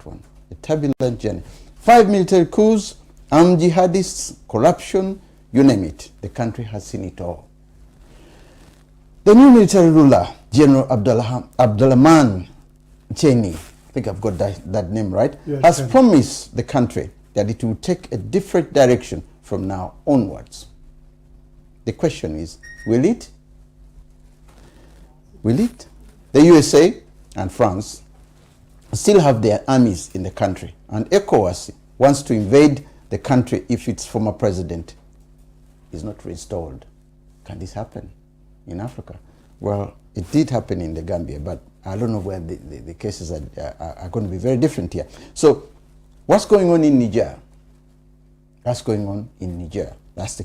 that one. A turbulent journey. 5 military coups, armed jihadists, corruption, you name it. The country has seen it all. The new military ruler, General Abdulrahman Cheni, I think I've got that name right, yes, has promised the country that it will take a different direction from now onwards. The question is, will it? Will it? The USA and France still have their armies in the country, and ECOWAS wants to invade the country if its former president is not restored. Can this happen in Africa? Well, it did happen in the Gambia, but I don't know where the cases are going to be very different here. So, what's going on in Niger? That's going on in Niger. That's the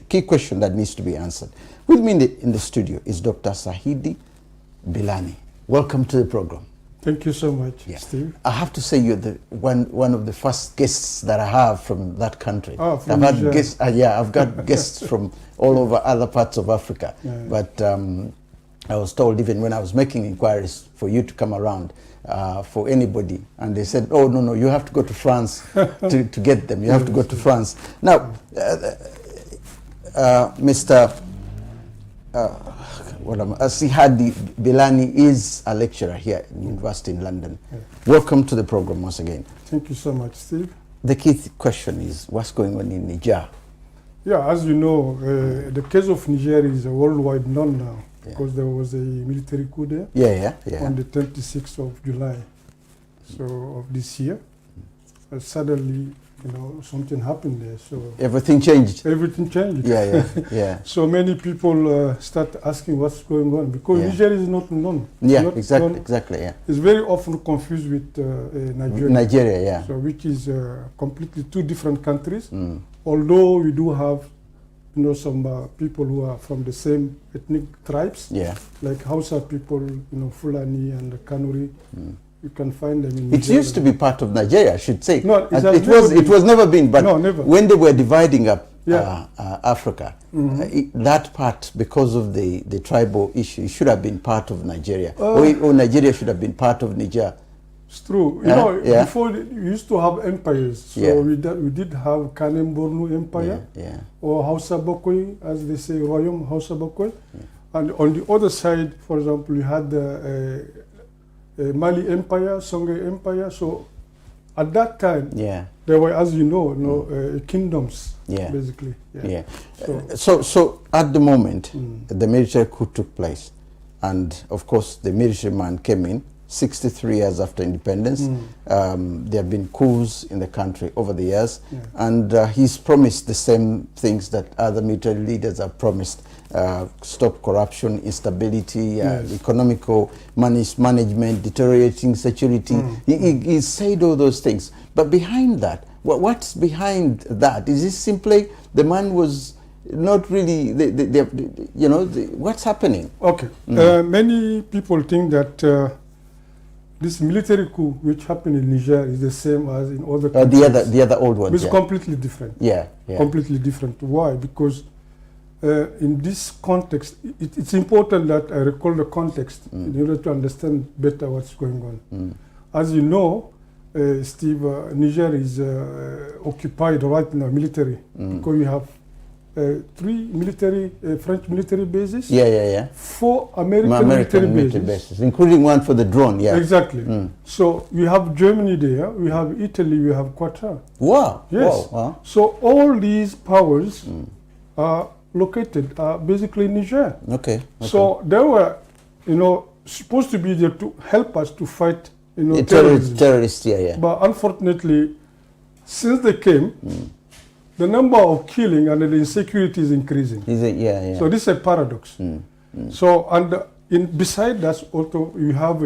key question that needs to be answered. With me in the studio is Dr. Sahidi Bilani. Welcome to the program. Thank you so much, Steve. I have to say you're the one of the first guests that I have from that country. Oh, from I've Niger. had guests. I've got guests from all over other parts of Africa. Yeah. But I was told even when I was making inquiries for you to come around for anybody, and they said, "Oh no, you have to go to France to get them. You have to go to France." Now, Mr. Sihadi Bilani is a lecturer here at the University in London. Yeah. Welcome to the program once again. Thank you so much, Steve. The key question is, what's going on in Niger? Yeah, as you know, the case of Niger is worldwide known now, because there was a military coup there on the 26th of July of this year. Suddenly, something happened there. So everything changed. Everything changed. Yeah. So many people start asking what's going on, because Niger is not known. Yeah, not exactly. Yeah. It's very often confused with Nigeria. Nigeria, yeah. So which is completely two different countries. Although we do have, some people who are from the same ethnic tribes. Yeah. Like Hausa people, Fulani and Kanuri. You can find them in Nigeria. It used to be part of Nigeria, I should say. No, it was never been, but no, never. When they were dividing up Africa, that part, because of the tribal issue, it should have been part of Nigeria. Or Nigeria should have been part of Niger. It's true. Before we used to have empires. So we did have Kanem Bornu Empire, or Hausa Bokoi, as they say, Royaume Hausa Bokoi. And on the other side, for example, we had the Mali Empire, Songhai Empire. So at that time, there were, as you know, kingdoms, basically. So at the moment, the military coup took place, and of course the military man came in 63 years after independence. There have been coups in the country over the years, and he's promised the same things that other military leaders have promised. Stop corruption, instability, economical management, deteriorating security. He said all those things. But behind that, what's behind that? Is this simply the man was not really, what's happening? Okay. Many people think that this military coup which happened in Niger is the same as in other countries. The other old ones. It's completely different. Completely different. Why? Because in this context, it's important that I recall the context in order to understand better what's going on. As you know, Steve, Niger is occupied right now military, because we have 3 French military bases. 4 American military bases, including one for the drone. Exactly. So we have Germany there, we have Italy, we have Qatar. Wow. Yes. Wow. So all these powers are located basically in Niger. Okay. So they were, supposed to be there to help us to fight, terrorism. Terrorists. But unfortunately, since they came, the number of killing and the insecurity is increasing. So this is a paradox. So, and beside that, also you have,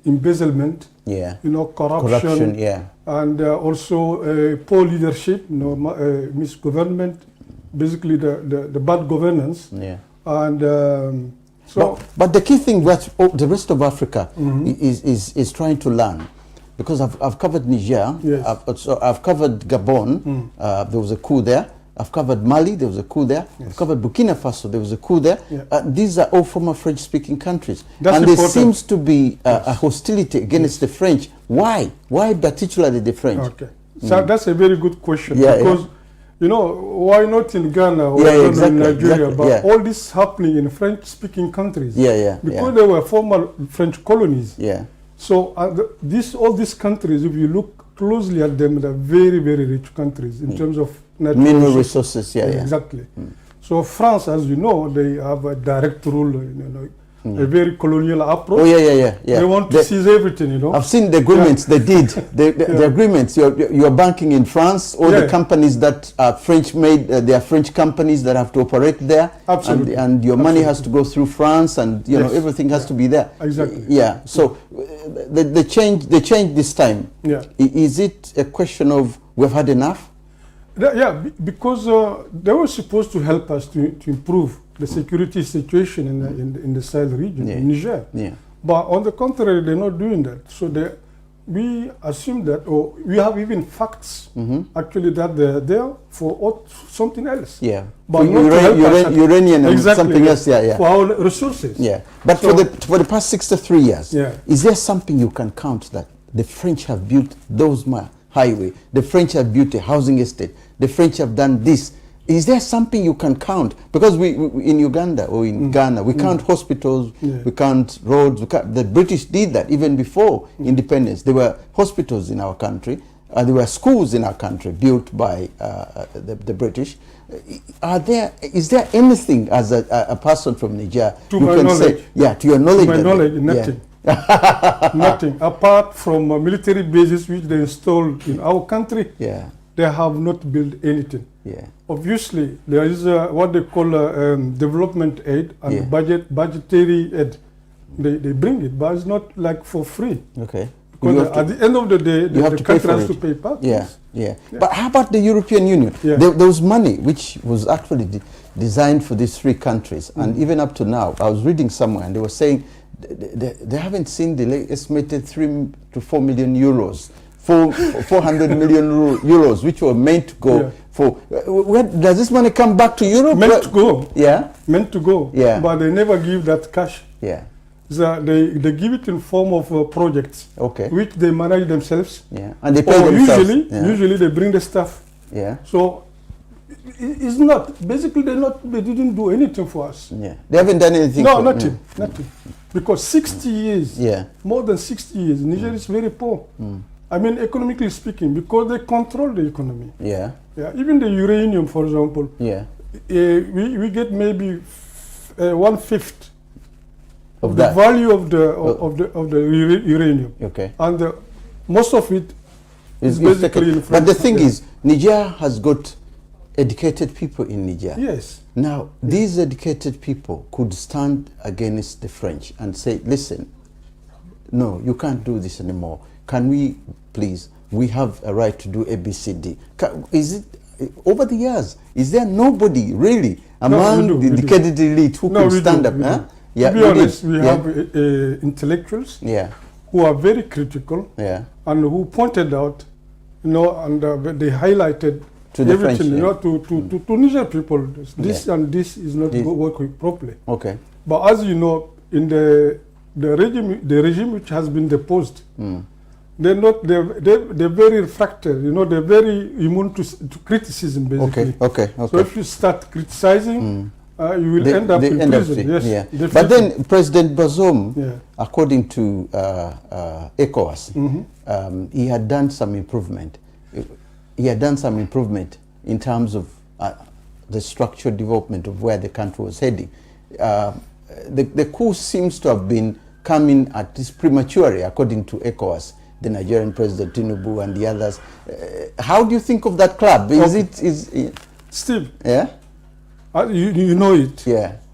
embezzlement, corruption, and also poor leadership, misgovernment, basically the bad governance. And but the key thing that the rest of Africa is trying to learn, because I've covered Niger, I've covered Gabon, there was a coup there. I've covered Mali, there was a coup there. I've covered Burkina Faso, there was a coup there. These are all former French-speaking countries. That's and important. there seems to be a hostility against the French Why? Why particularly the French? Okay. So that's a very good question. Yeah, because, you know, why not in Ghana or in Nigeria, but all this happening in French-speaking countries? Because they were former French colonies. So all these countries, if you look closely at them, they're very, very rich countries in terms of natural mineral resources. Exactly. So France, as you know, they have a direct rule, you know, a very colonial approach. They want to seize everything, you know. I've seen the agreements they did. The agreements. You're banking in France. All the companies that are French made, they are French companies that have to operate there. Absolutely. And your money has to go through France, and you know everything has to be there. Exactly. Yeah. So the change this time. Is it a question of we've had enough? Because they were supposed to help us to improve the security situation in the Sahel region, in Niger. But on the contrary, they're not doing that. So we assume that, or we have even facts, actually, that they're there for something else. But uranium and something else, for our resources. But so for the past 63 years, is there something you can count that the French have built those highway, the French have built a housing estate, the French have done this? Is there something you can count? Because we in Uganda or in Ghana, we count hospitals, we count roads. The British did that even before independence. There were hospitals in our country. There were schools in our country built by the British. Is there anything as a person from Niger you can say? To your knowledge. To my knowledge, nothing. Nothing apart from military bases which they installed in our country. They have not built anything. Obviously, there is what they call development aid and budgetary aid. They bring it, but it's not like for free. Because at the end of the day, the country has to pay taxes. But how about the European Union? There was money which was actually designed for these three countries, and even up to now, I was reading somewhere, and they were saying they haven't seen the estimated 3 to 4 million euros. 400 million euros, which were meant to go for. Where does this money come back to Europe? Meant to go. Meant to go. But they never give that cash. So they give it in form of projects, which they manage themselves. And they pay themselves. Usually they bring the stuff. So it's not. Basically, they didn't do anything for us. They haven't done anything. No, nothing. Because 60 years, more than 60 years, Niger is very poor. I mean, economically speaking, because they control the economy. Even the uranium, for example. We get maybe 1/5 of the value of the uranium. And most of it is basically in France. But the thing is, Niger has got educated people in Niger. Now, these educated people could stand against the French and say, listen, no, you can't do this anymore. Can we, please, we have a right to do ABCD. Is it, over the years, is there nobody really among the educated elite who can stand up? To be honest, we have intellectuals who are very critical and who pointed out, you know, and they highlighted to everything, French, you know, to Niger people, this and this is not working properly. But as you know, in the regime which has been deposed, they're very refractory, you know, they're very immune to criticism, basically. So if you start criticizing, you will end up in prison. But then President Bazoum, according to ECOWAS, he had done some improvement. He had done some improvement in terms of the structural development of where the country was heading. The coup seems to have been coming at this prematurely, according to ECOWAS, the Nigerian President Tinubu and the others. How do you think of that club? Steve? You know it.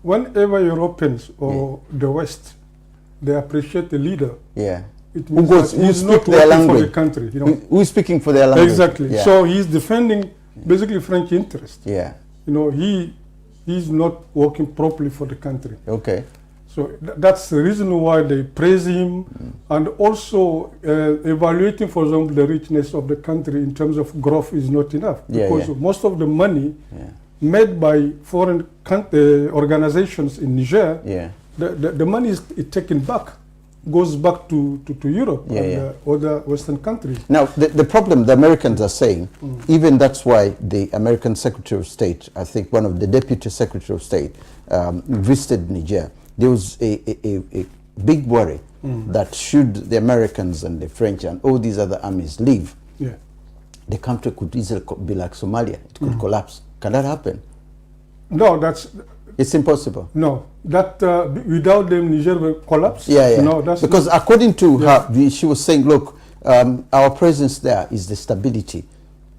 Whenever Europeans or the West, they appreciate the leader. It means he's not working for the country. You know? Who is speaking for their language? Exactly. So he's defending basically French interest. You know, he's not working properly for the country. So that's the reason why they praise him, and also evaluating, for example, the richness of the country in terms of growth is not enough, because most of the money made by foreign organizations in Niger, the money is taken back goes back to Europe and other Western countries. Now, the problem the Americans are saying, even that's why the American Secretary of State, I think one of the Deputy Secretary of State, visited Niger. There was a big worry that should the Americans and the French and all these other armies leave, the country could easily be like Somalia. It could collapse. Can that happen? No, it's impossible. No, that without them, Niger will collapse. No, that's because according to her, she was saying, look, our presence there is the stability,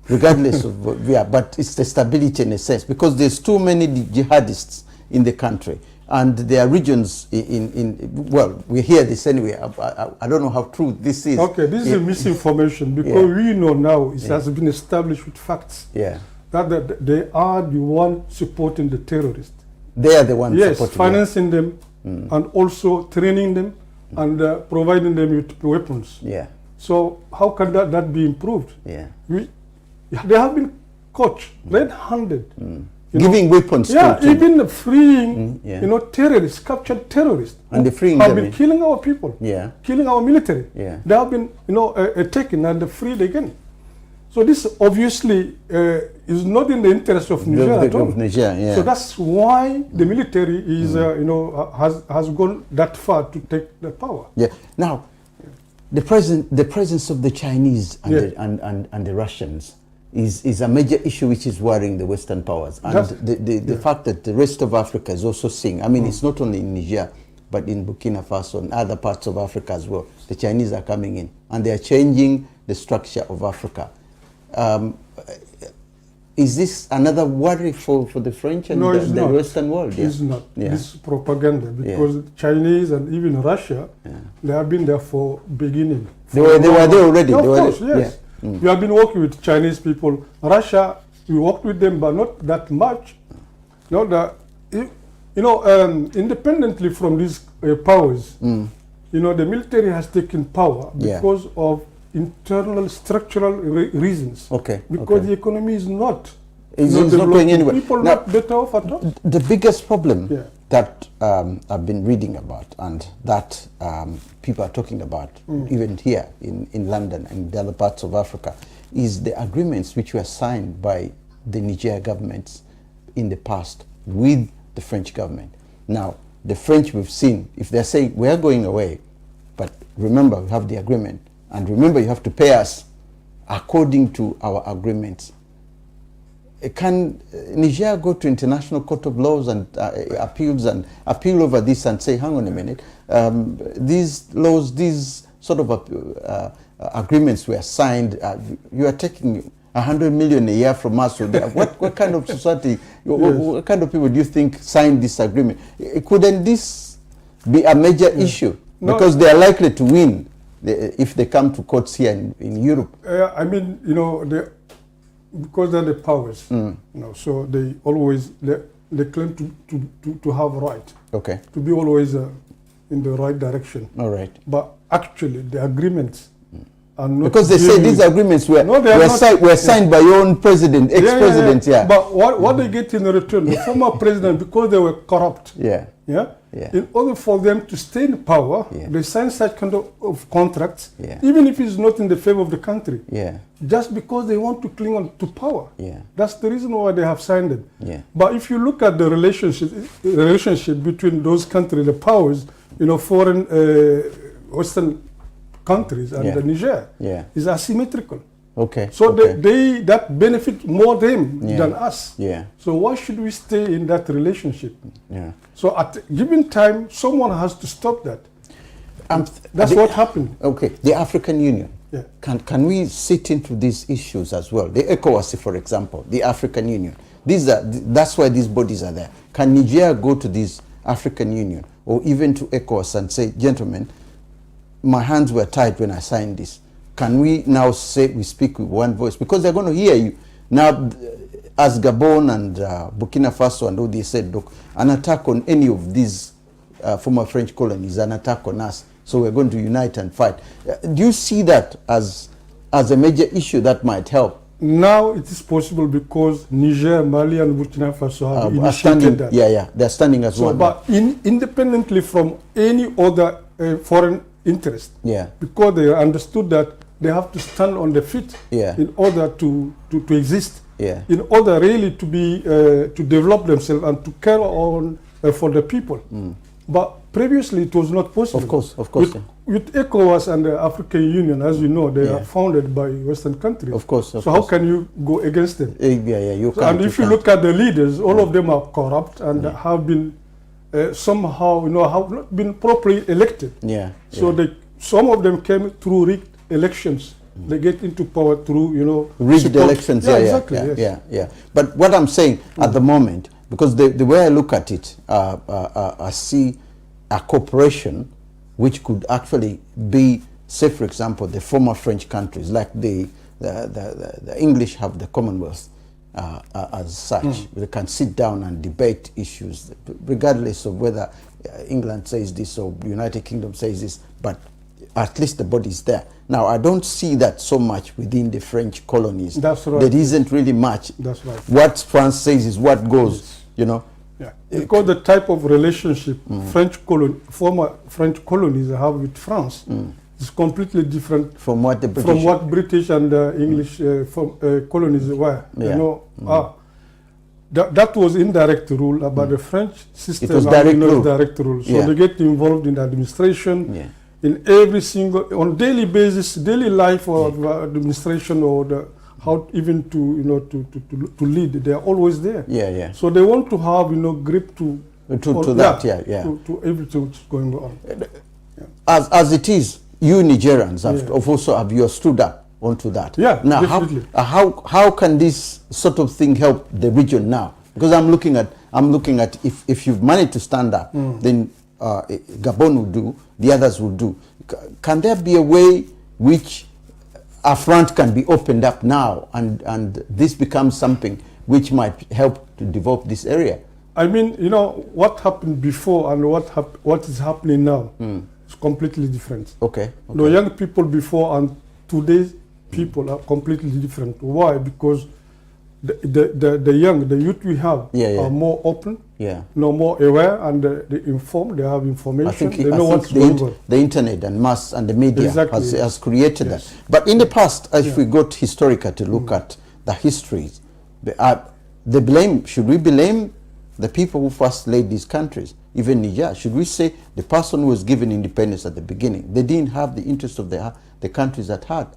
regardless of what we are, but it's the stability in a sense, because there's too many jihadists in the country, and there are regions well, we hear this anyway. I don't know how true this is. Okay, this is misinformation, because we know now it has been established with facts. That they are the one supporting the terrorists. They are the ones supporting financing them and also training them and providing them with weapons. So how can that be improved? They have been caught red-handed. Giving weapons to even freeing terrorists, captured terrorists, and the freeing have been killing our people, killing our military. They have been taken and freed again. So this obviously is not in the interest of Niger at all. So that's why the military is has gone that far to take the power. Now, the presence of the Chinese and the Russians is a major issue which is worrying the Western powers, and the fact that the rest of Africa is also seeing. I mean, it's not only in Niger, but in Burkina Faso and other parts of Africa as well. The Chinese are coming in, and they are changing the structure of Africa. Is this another worry for the French and the Western world? It's not. This is propaganda, because Chinese and even Russia, they have been there for beginning. They were there already. Of course, yes. We have been working with Chinese people. Russia, we worked with them, but not that much. Independently from these powers, the military has taken power because of internal structural reasons. Because the economy is not. It's not going anywhere. People now, not better off at all. The biggest problem that I've been reading about, and that people are talking about, even here in London and the other parts of Africa, is the agreements which were signed by the Niger governments in the past with the French government. Now, the French, we've seen, if they're saying, we're going away, but remember, we have the agreement, and remember, you have to pay us according to our agreements. Can Niger go to International Court of Laws and appeal over this and say, hang on a minute, these laws, these sort of agreements were signed, you are taking 100 million a year from us. So what kind of society, what kind of people do you think signed this agreement? Couldn't this be a major issue? Because they are likely to win if they come to courts here in Europe. I mean, because they're the powers, so they always they claim to have right, to be always in the right direction. All right. But actually, the agreements are not. Because they say these agreements were signed by your own president, ex-president. But what they get in return, the former president, because they were corrupt. In order for them to stay in power, they sign such kind of contracts, even if it's not in the favor of the country, just because they want to cling on to power. That's the reason why they have signed it. But if you look at the relationship between those countries, the powers, foreign Western countries and the Niger, is asymmetrical. So they that benefit more them than us. So why should we stay in that relationship? So at a given time, someone has to stop that. That's what happened. The African Union. Can we sit into these issues as well? The ECOWAS, for example, the African Union. That's why these bodies are there. Can Niger go to this African Union or even to ECOWAS and say, gentlemen, my hands were tied when I signed this. Can we now say we speak with one voice? Because they're going to hear you. Now, as Gabon and Burkina Faso and all, they said, look, an attack on any of these former French colonies, an attack on us. So we're going to unite and fight. Do you see that as a major issue that might help? Now it is possible because Niger, Mali, and Burkina Faso have initiated that. They're standing as one. But independently from any other foreign interest. Yeah. Because they understood that they have to stand on their feet in order to exist. Yeah. In order really to be to develop themselves and to care on for the people. But previously it was not possible. Of course. With ECOWAS and the African Union, as you know, they are founded by Western countries. Of course. So how can you go against them? You can't. And if you look at the leaders, all of them are corrupt and have been somehow, have not been properly elected. Yeah. So some of them came through rigged elections. They get into power through, rigged elections. Yeah, exactly. Yeah. But what I'm saying at the moment, because the way I look at it, I see a cooperation which could actually be, say for example, the former French countries, like the English have the Commonwealth as such. They can sit down and debate issues, regardless of whether England says this or United Kingdom says this, but at least the body is there. Now, I don't see that so much within the French colonies. That's right. There isn't really much. That's right. What France says is what goes, Yeah, because the type of relationship former French colonies have with France is completely different from what the British and English colonies were. That was indirect rule, but the French system was direct rule. So they get involved in administration, in every single, on daily basis, daily life of administration or how even to lead. They are always there. So they want to have grip to everything that's going on. As it is, you Nigerians have you stood up onto that. Yeah, now definitely. How can this sort of thing help the region now? Because I'm looking at if you've managed to stand up, then Gabon will do, the others will do. Can there be a way which a front can be opened up now and this becomes something which might help to develop this area? I mean, what happened before and what is happening now is completely different. Okay. The young people before and today's people are completely different. Why? Because the youth we have are more open, more aware, and they informed. They have information. They know what's going on. The internet and mass and the media has created that. Yes. But in the past, if we got historical to look at the histories, the blame, should we blame the people who first laid these countries? Even Niger, should we say the person who was given independence at the beginning, they didn't have the interest of the countries at heart?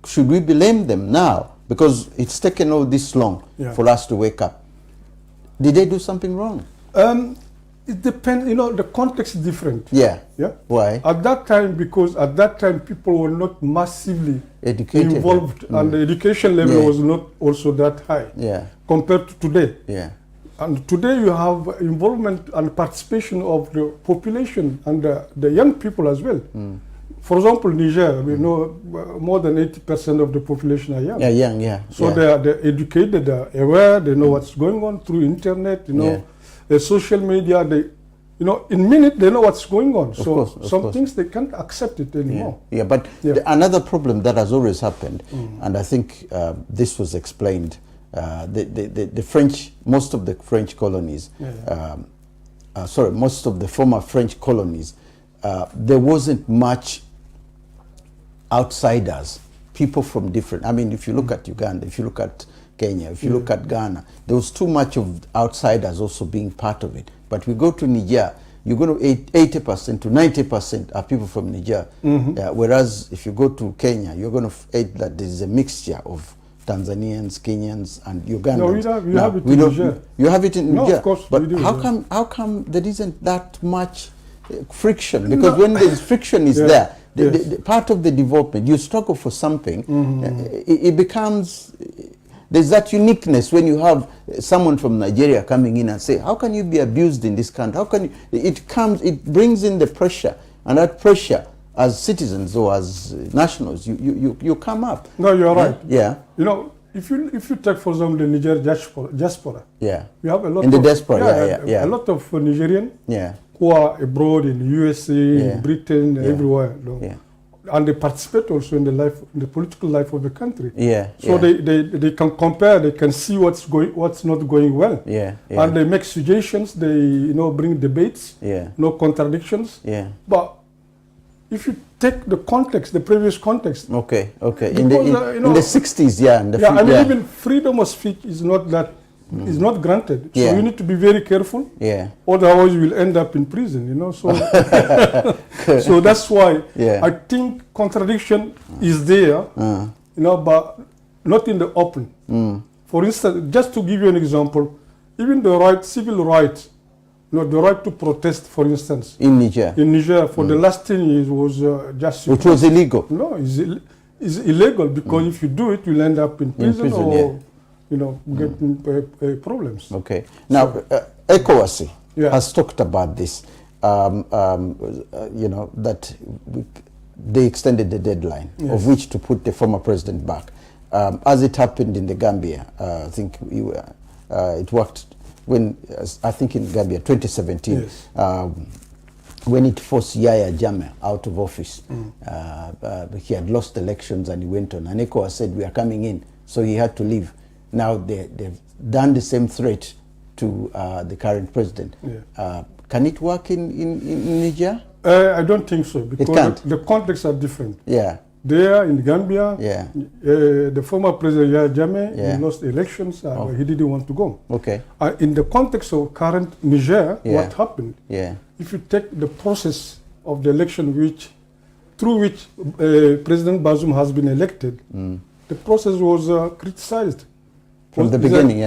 Should we blame them now? Because it's taken all this long for us to wake up. Did they do something wrong? It depends, the context is different. Yeah. Why? At that time, because at that time people were not massively involved and the education level was not also that high compared to today. And today you have involvement and participation of the population and the young people as well. For example, Niger, we know more than 80% of the population are young. So they are educated, they are aware, they know what's going on through internet, the social media, in minute they know what's going on. So some things they can't accept it anymore. But another problem that has always happened, and I think this was explained, the French, most of the French colonies, most of the former French colonies, there wasn't much outsiders, people from different, if you look at Uganda, if you look at Kenya, if you look at Ghana, there was too much of outsiders also being part of it. But we go to Niger, you're going to 80% to 90% are people from Niger. Whereas if you go to Kenya, you're going to find that there is a mixture of Tanzanians, Kenyans, and Ugandans. No, we have it in Niger. You have it in Niger? No, of course. But how come there isn't that much friction? Because when there is friction is there, the part of the development, you struggle for something, it becomes, there's that uniqueness when you have someone from Nigeria coming in and say, how can you be abused in this country? How can you, it brings in the pressure, and that pressure as citizens or as nationals, you come up. No, you're right. Yeah. If you take, for example, the Niger diaspora, we have a lot in the diaspora, a lot of Nigerian who are abroad in the USA, in Britain, everywhere. And they participate also in the political life of the country. So they can compare, they can see what's not going well. And they make suggestions, they bring debates, no contradictions. But if you take the context, the previous context. Okay, okay. Because, In the 60s, yeah. Even freedom of speech is not that, is not granted. So you need to be very careful. Yeah. Otherwise, you will end up in prison, you know. So, so that's why I think contradiction is there, you know, but not in the open. For instance, just to give you an example, even the right, civil rights, you know, the right to protest, for instance. In Niger. In Niger, for the last 10 years was just... Which was illegal. No, it's illegal because if you do it, you'll end up in prison or, you know, getting problems. Okay. Now, ECOWAS has talked about this, you know, that they extended the deadline of which to put the former president back. As it happened in the Gambia, I think it worked when, I think in Gambia, 2017, when it forced Yahya Jammeh out of office. He had lost elections and he went on. And ECOWAS said, we are coming in. So he had to leave. Now they've done the same threat to the current president. Can it work in Niger? I don't think so, because it can't. The contexts are different. Yeah. There in Gambia, the former president Yahya Jammeh, he lost elections, he didn't want to go. Okay. In the context of current Niger, what happened? If you take the process of the election through which President Bazoum has been elected, the process was criticized. From the beginning,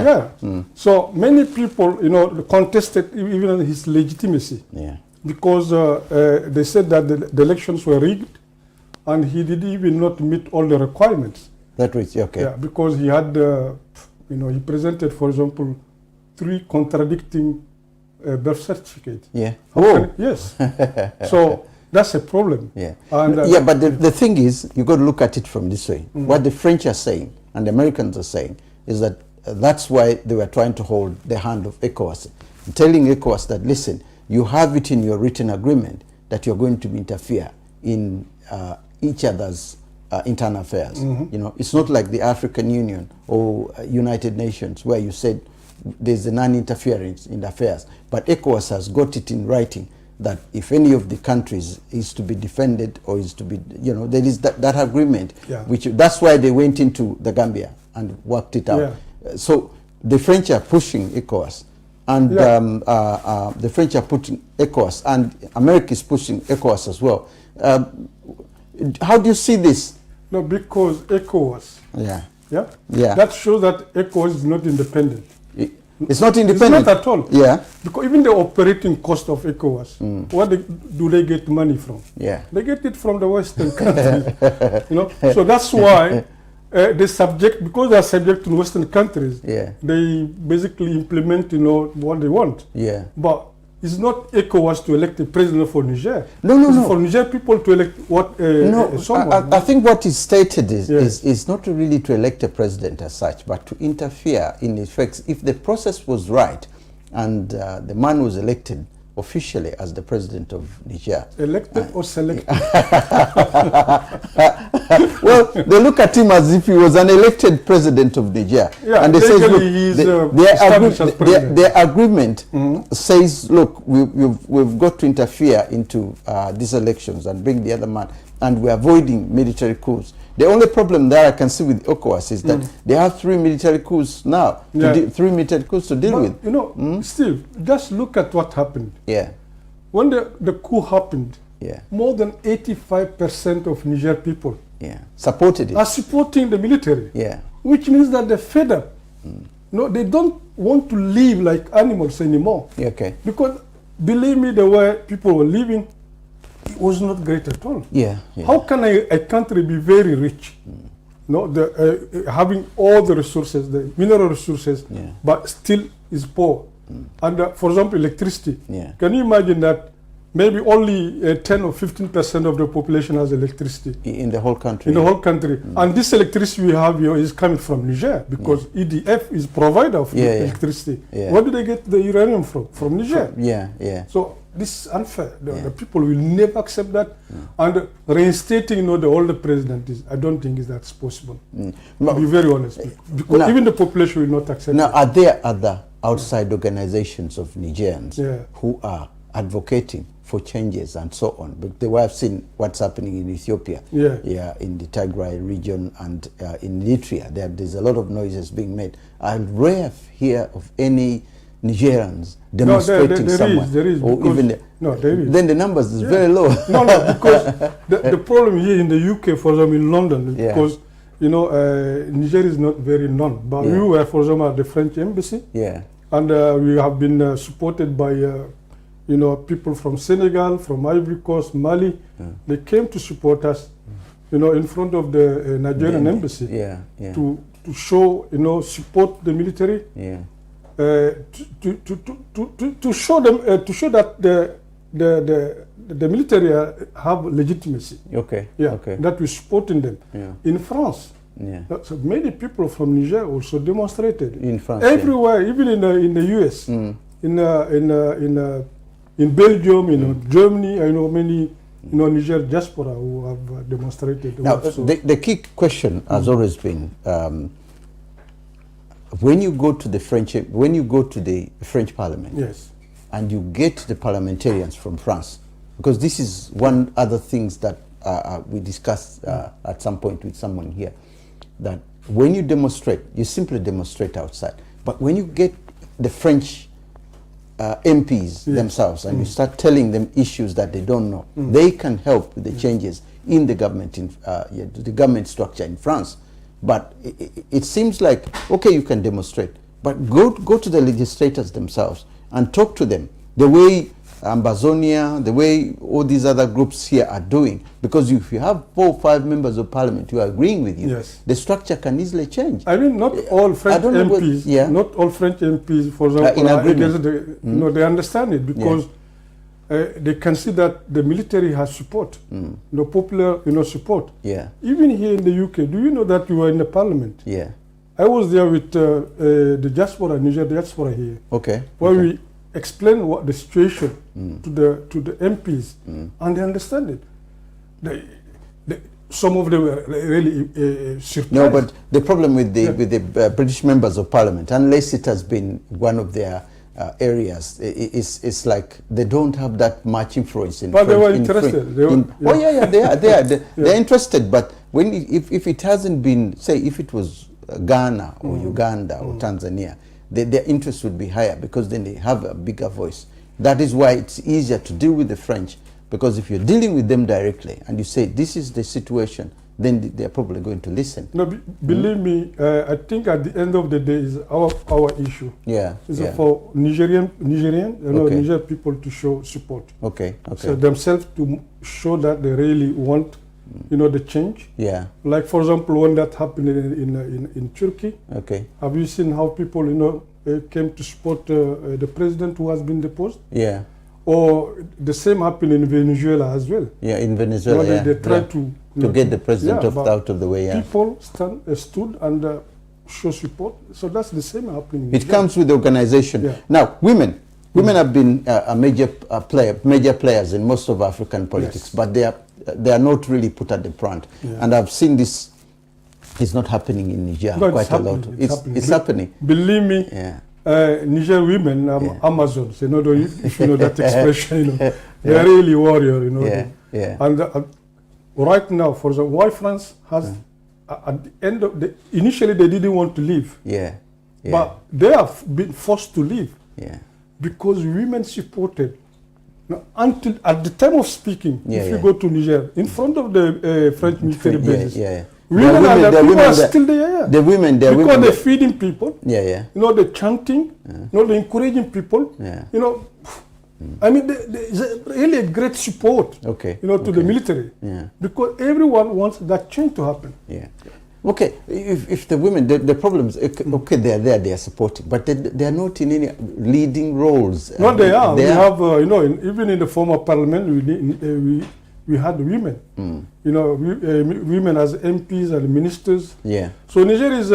So many people, you know, contested even his legitimacy. Because they said that the elections were rigged, and he did even not meet all the requirements. That was okay. Yeah, because he had, you know, he presented, for example, 3 contradicting birth certificates. Yes. So that's a problem. And, but the thing is, you got to look at it from this way. What the French are saying and the Americans are saying is that that's why they were trying to hold the hand of ECOWAS, telling ECOWAS that, listen, you have it in your written agreement that you're going to interfere in each other's internal affairs. You know, it's not like the African Union or United Nations where you said there's a non-interference in affairs. But ECOWAS has got it in writing that if any of the countries is to be defended or is to be, you know, there is that agreement. Which that's why they went into the Gambia and worked it out. So the French are pushing ECOWAS, and the French are pushing ECOWAS, and America is pushing ECOWAS as well. How do you see this? No, because ECOWAS. That shows that ECOWAS is not independent. It's not independent. It's not at all. Because even the operating cost of ECOWAS, where do they get money from? They get it from the Western countries. You know, so that's why they subject, because they are subject to Western countries. They basically implement, you know, what they want. But it's not ECOWAS to elect a president for Niger. No. For Niger people to elect someone. I think what is stated is not really to elect a president as such, but to interfere in effects. If the process was right and the man was elected officially as the president of Niger. Elected or selected? Well, they look at him as if he was an elected president of Niger. And they say, look, their agreement says, look, we've got to interfere into these elections and bring the other man, and we're avoiding military coups. The only problem that I can see with ECOWAS is that they have 3 military coups now, 3 military coups to deal with. You know, Steve, just look at what happened. When the coup happened, more than 85% of Niger people supported it. Are supporting the military. Which means that they're fed up. No, they don't want to live like animals anymore. Because believe me, the way people were living, it was not great at all. How can a country be very rich, no, having all the resources, the mineral resources, but still is poor? And for example, electricity. Can you imagine that maybe only 10 or 15% of the population has electricity? In the whole country. In the whole country. And this electricity we have here is coming from Niger, because EDF is provider of electricity. Where do they get the uranium from? From Niger. So this is unfair. The people will never accept that. And reinstating, you know, the older president I don't think that's possible. To be very honest. Because even the population will not accept it. Now, are there other outside organizations of Nigerians who are advocating for changes and so on. But the way I've seen what's happening in Ethiopia, in the Tigray region and in Eritrea, there's a lot of noises being made. I rarely hear of any Nigerians demonstrating somewhere. There is. There is. Then the numbers is very low. Because the problem here in the UK, for example, in London, because Niger is not very known. But we were, for example, at the French embassy, and we have been supported by people from Senegal, from Ivory Coast, Mali. They came to support us, in front of the Nigerian embassy, to show, support the military, to show them, to show that the military have legitimacy. That we're supporting them. In France, so many people from Niger also demonstrated. In France, everywhere, even in the US, in Belgium, in Germany, I know many, Niger diaspora who have demonstrated. Now, the key question has always been, when you go to the French Parliament, and you get the parliamentarians from France, because this is one other things that we discussed at some point with someone here, that when you demonstrate, you simply demonstrate outside. But when you get the French MPs themselves, and you start telling them issues that they don't know, they can help with the changes in the government, the government structure in France. But it seems like, okay, you can demonstrate, but go to the legislators themselves and talk to them the way Ambazonia, the way all these other groups here are doing. Because if you have 4 or 5 members of parliament who are agreeing with you, the structure can easily change. I mean, not all French MPs, not all French MPs, for example, they understand it, because they can see that the military has support, popular, support. Even here in the UK, do you know that you were in the parliament? I was there with the diaspora, Niger diaspora here. Where we explain what the situation to the MPs, and they understand it. Some of them were really surprised. No, but the problem with the British members of parliament, unless it has been one of their areas, it's like they don't have that much influence in. But they were interested. They are. They're interested. But if it hasn't been, say, if it was Ghana or Uganda or Tanzania, their interest would be higher, because then they have a bigger voice. That is why it's easier to deal with the French, because if you're dealing with them directly and you say this is the situation, then they're probably going to listen. No, believe me, I think at the end of the day is our issue. It's for Niger people to show support. So themselves to show that they really want, the change. Like, for example, when that happened in Turkey. Have you seen how people, came to support the president who has been deposed? Or the same happened in Venezuela as well. In Venezuela, they tried to get the president out of the way. People stood and show support. So that's the same happening. It comes with the organization. Now, women have been a major players in most of African politics, but they are not really put at the front. And I've seen this is not happening in Niger quite a lot. It's happening. Believe me, Niger women are Amazons. If you know that expression, they are really warrior. And right now, for the why France has at the end of initially they didn't want to leave. But they have been forced to leave. Because women supported. Now, until at the time of speaking, if you go to Niger, in front of the French military bases, women are still there. The women, because they're feeding people. They're chanting. They're encouraging people. I mean, there's really a great support. To the military. Because everyone wants that change to happen. Okay, if the women, the problems, okay, they're there, they are supporting, but they are not in any leading roles. No, they are. We have, even in the former parliament, we had women. Women as MPs and ministers. So Niger is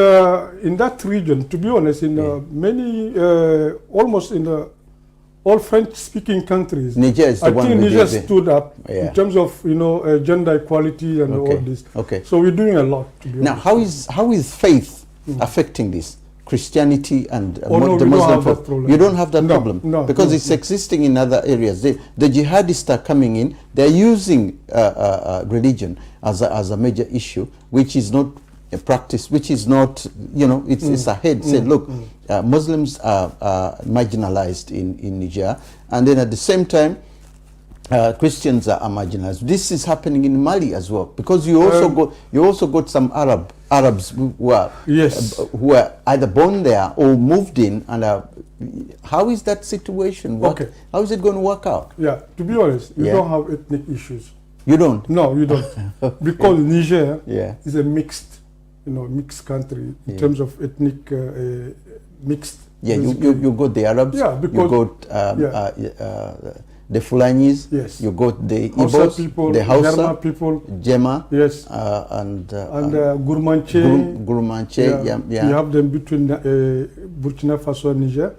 in that region, to be honest, in many, almost in all French-speaking countries. Niger is the one. I think Niger stood up in terms of gender equality and all this. So we're doing a lot. To be now, honest. how is faith affecting this? Christianity and no, the Muslim problem. You don't have that problem? No. Because it's existing in other areas. The jihadists are coming in, they're using religion as a major issue, which is not a practice, which is not, it's ahead. Say, look, Muslims are marginalized in Niger, and then at the same time, Christians are marginalized. This is happening in Mali as well, because you also got some Arabs who are either born there or moved in, and how is that situation? How is it going to work out? Yeah, to be honest, you don't have ethnic issues. You don't? No, you don't, because Niger is a mixed country in terms of ethnic mixed. Yeah, you got the Arabs. Yeah, because you got the Fulanis, you got the Ibos, people, the Hausa Germa people, Jema, and Gurmanche. You have them between Burkina Faso and Niger.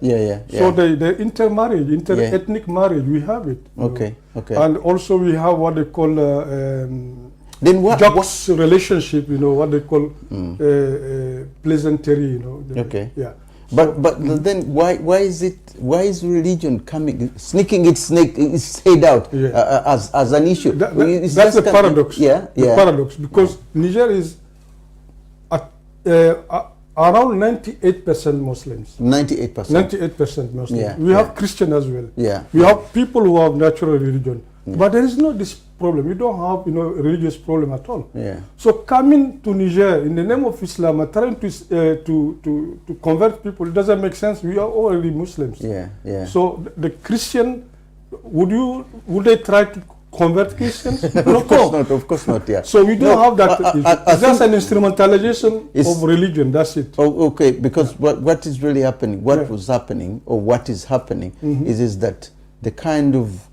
So the intermarriage, ethnic marriage, we have it. Okay. And also we have what they call then what relationship, what they call pleasantry, But then why is religion sneaking its head out as an issue? That's the paradox. The paradox, because Niger is around 98% Muslims. 98% Muslims. We have Christian as well. We have people who have natural religion, but there is no this problem. We don't have religious problem at all. So coming to Niger in the name of Islam and trying to convert people, it doesn't make sense. We are already Muslims. So the Christian, would they try to convert Christians? Of course not. So we don't have that. It's just an instrumentalization of religion. That's it. Okay, because what is really happening, what was happening, or what is happening, is that the kind of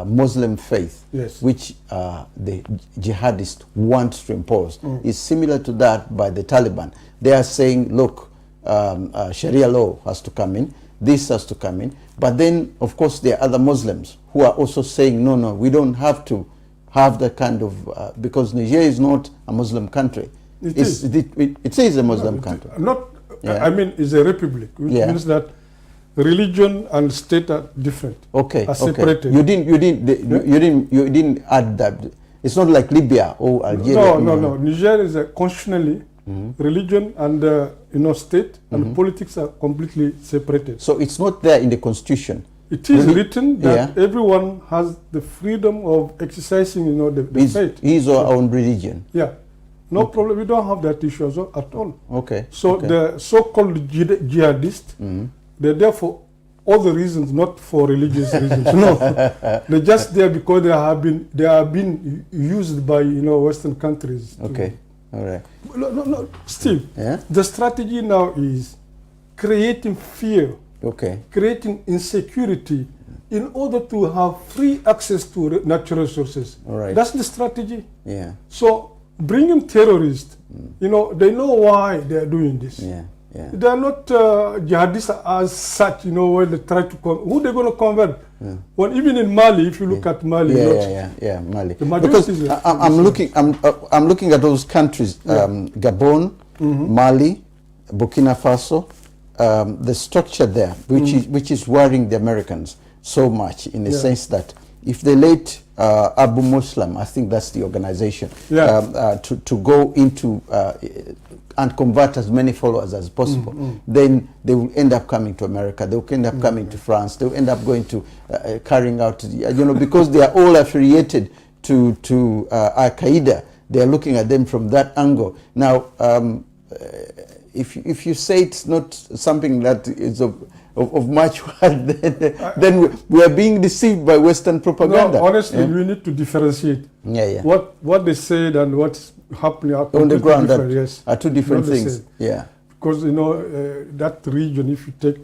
Muslim faith, which the jihadists want to impose, is similar to that by the Taliban. They are saying, look, Sharia law has to come in, this has to come in. But then, of course, there are other Muslims who are also saying, no, we don't have to have that kind of, because Niger is not a Muslim country. It is a Muslim country. I mean, it's a republic, which means that religion and state are different. Are separated. You didn't add that. It's not like Libya or Algeria. No. Niger is a constitutionally religion and state and politics are completely separated. So it's not there in the constitution. It is written that everyone has the freedom of exercising, the faith. His or own religion. No problem. We don't have that issue at all. So the the so-called jihadists, they're there for all the reasons, not for religious reasons. No, they're just there because they have been used by Western countries. All right. No, Steve. The strategy now is creating fear, creating insecurity, in order to have free access to natural resources. That's the strategy. So bringing terrorists, they know why they are doing this. They are not jihadists as such, when they try to who they're going to convert. Well, even in Mali, if you look at Mali, Mali. Because I'm looking at those countries, Gabon, Mali, Burkina Faso, the structure there, which is worrying the Americans so much, in the sense that if they let Abu Muslim, I think that's the organization, to go into and convert as many followers as possible, then they will end up coming to America, they will end up coming to France, they will end up going to carrying out, because they are all affiliated to Al-Qaeda. They are looking at them from that angle. Now, if you say it's not something that is of much worth, then we are being deceived by Western propaganda. No, honestly, we need to differentiate. What they said and what's happening on the ground are two different things. Because that region, if you take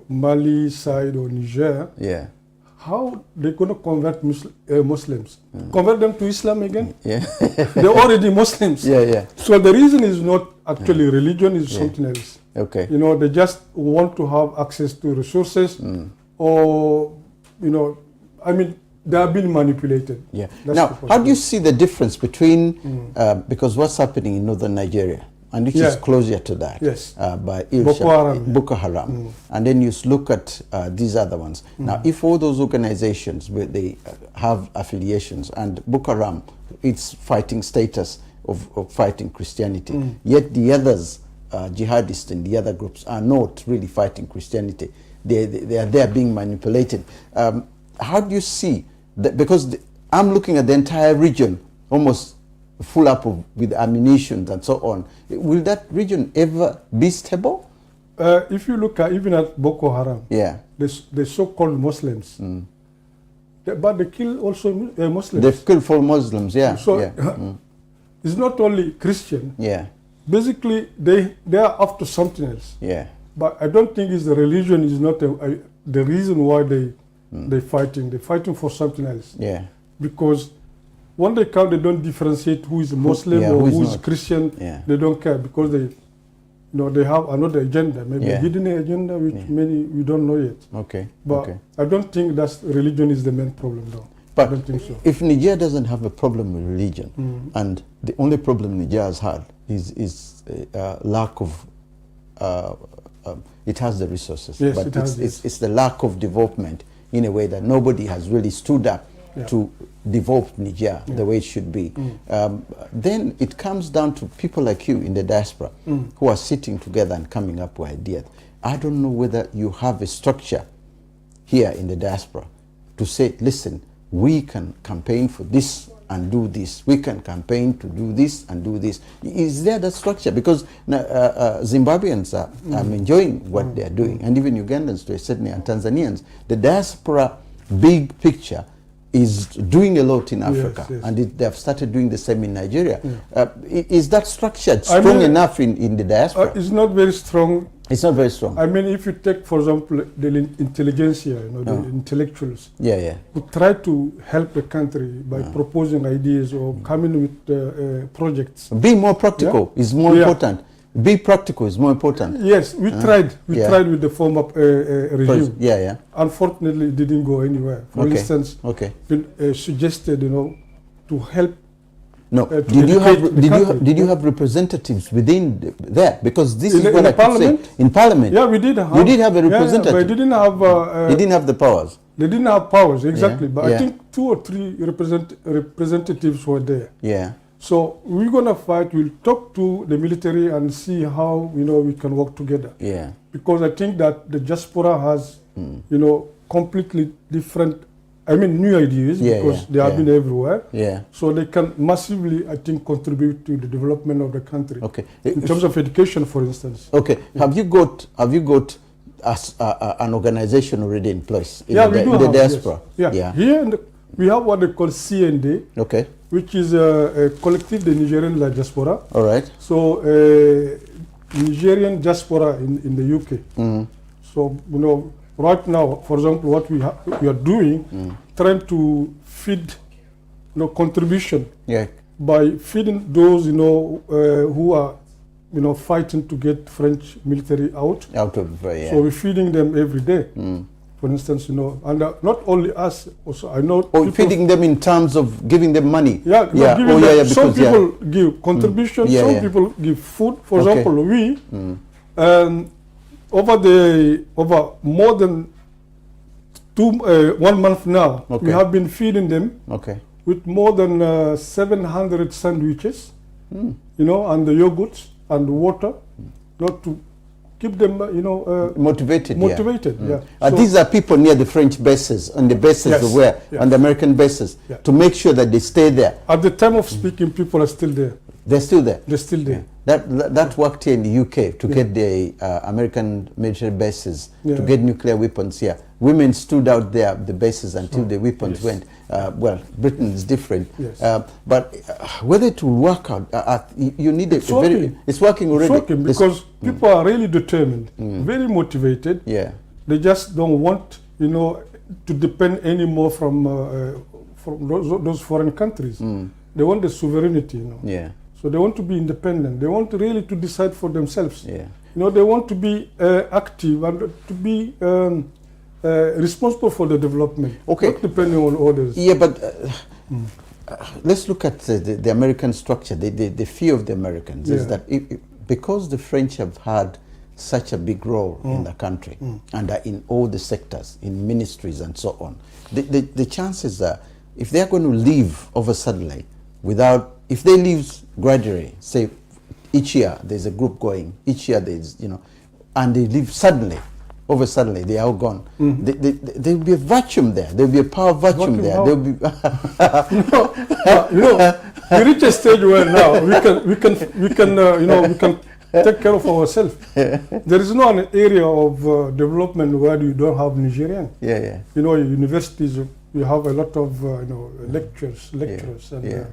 Mali side or Niger, how they're going to convert Muslims? Convert them to Islam again? They're already Muslims. So the reason is not actually religion, is something else. They just want to have access to resources, or I mean, they are being manipulated. Now, how do you see the difference between because what's happening in northern Nigeria and which is closer to that, by Boko Haram. And then you look at these other ones. Now, if all those organizations, they have affiliations, and Boko Haram, its fighting status of fighting Christianity, yet the others, jihadists and the other groups, are not really fighting Christianity. They are there being manipulated. How do you see that? Because I'm looking at the entire region almost full up with ammunition and so on. Will that region ever be stable? If you look at even at Boko Haram, the so-called Muslims, but they kill also Muslims. They kill for Muslims, So it's not only Christian. Basically, they are after something else. But I don't think the religion is not the reason why they're fighting. They're fighting for something else. Because when they come, they don't differentiate who is a Muslim or who is Christian. They don't care because they have another agenda, maybe a hidden agenda which many we don't know yet. But I don't think that religion is the main problem, though. But I don't think so. If Niger doesn't have a problem with religion, and the only problem Niger has had is lack of, it has the resources, but it's the lack of development in a way that nobody has really stood up to develop Niger the way it should be. Then it comes down to people like you in the diaspora who are sitting together and coming up with ideas. I don't know whether you have a structure here in the diaspora to say, listen, we can campaign for this and do this. We can campaign to do this and do this. Is there that structure? Because Zimbabweans are enjoying what they are doing, and even Ugandans to a certain and Tanzanians. The diaspora big picture is doing a lot in Africa, and they have started doing the same in Nigeria. Is that structure strong enough in the diaspora? It's not very strong. It's not very strong. I mean, if you take, for example, the intelligentsia, the intellectuals, who try to help the country by proposing ideas or coming with projects. Being more practical is more important. Be practical is more important. Yes, we tried. We tried with the former regime. Unfortunately, it didn't go anywhere. For instance, suggested, to help. No, did you have representatives within there? Because this is what I could say. In Parliament? Yeah, we did have. You did have a representative. But they didn't have. They didn't have the powers. They didn't have powers, exactly. But I think 2 or 3 representatives were there. So we're going to fight. We'll talk to the military and see how, we can work together. Because I think that the diaspora has, completely different, new ideas because they have been everywhere. So they can massively, I think, contribute to the development of the country. In terms of education, for instance. Have you got an organization already in place in the diaspora? Here we have what they call CND. Which is a collective, the Nigerian Diaspora. All right. So, Nigerian diaspora in the UK. So, right now, for example, what we are doing, trying to feed, contribution by feeding those, who are, fighting to get French military out. So we're feeding them every day. For instance, and not only us, also I know. Feeding them in terms of giving them money. Some people give contribution. Some people give food. For example, we over more than 1 month now, we have been feeding them with more than 700 sandwiches, and the yogurts and the water, not to keep them, motivated. So these are people near the French bases, on the bases of where, on the American bases, to make sure that they stay there. At the time of speaking, people are still there. They're still there. They're still there. That worked here in the UK to get the American military bases to get nuclear weapons here. Women stood out there the bases until the weapons went. Well, Britain is different, but whether it will work out, you need it's working. It's working already. It's working because people are really determined, very motivated. They just don't want, to depend anymore from those foreign countries. They want the sovereignty, So they want to be independent. They want really to decide for themselves. They want to be active and to be responsible for the development, not depending on others. But let's look at the American structure. The fear of the Americans is that because the French have had such a big role in the country and are in all the sectors, in ministries and so on, the chances are, if they are going to leave over suddenly, without, if they leave gradually, say each year there's a group going, each year there's, you know, and they leave suddenly, over suddenly, they are all gone. There will be a vacuum there. There will be a power vacuum there. There will be you know, we reach a stage where now we can take care of ourselves. There is no an area of development where you don't have Nigerian. You know, universities, you have a lot of lecturers, and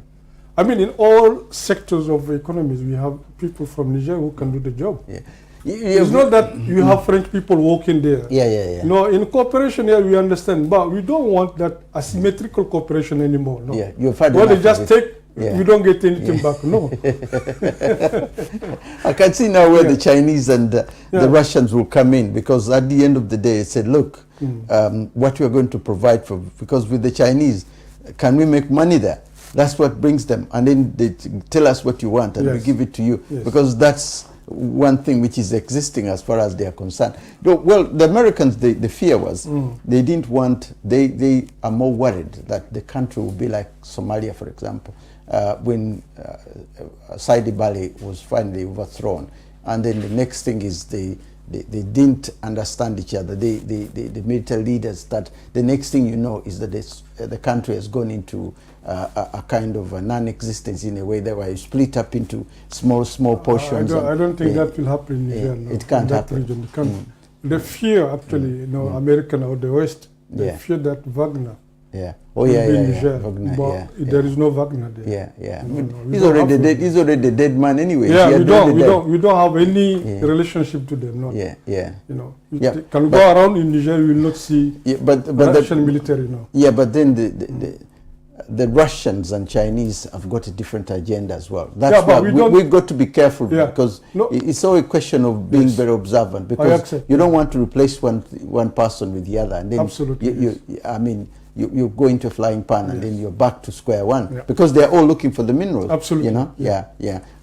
I mean, in all sectors of economies, we have people from Niger who can do the job. It's not that you have French people working there. You know, in cooperation here, we understand, but we don't want that asymmetrical cooperation anymore. No. Well, they just take, we don't get anything back. No. I can see now where the Chinese and the Russians will come in, because at the end of the day, they said, look, what we are going to provide for, because with the Chinese, can we make money there? That's what brings them. And then they tell us what you want, and we give it to you, because that's one thing which is existing as far as they are concerned. Well, the Americans, the fear was, they didn't want, they are more worried that the country will be like Somalia, for example, when Saidi Bali was finally overthrown. And then the next thing is they didn't understand each other. The military leaders, that the next thing you know is that the country has gone into a kind of a non-existence in a way that was split up into small portions. I don't think that will happen in Niger. No, it can't happen. Region. The fear, actually, American or the West, they fear that Wagner. Wagner, but there is no Wagner there. He's already dead. He's already a dead man anyway. We don't have any relationship to them. No. You know, can go around in Niger, you will not see but Russian military. No. But then the Russians and Chinese have got a different agenda as well. That's why we've got to be careful, because it's all a question of being very observant, because you don't want to replace one person with the other, and then I mean, you go into a flying pan and then you're back to square one, because they're all looking for the minerals. Absolutely. You know?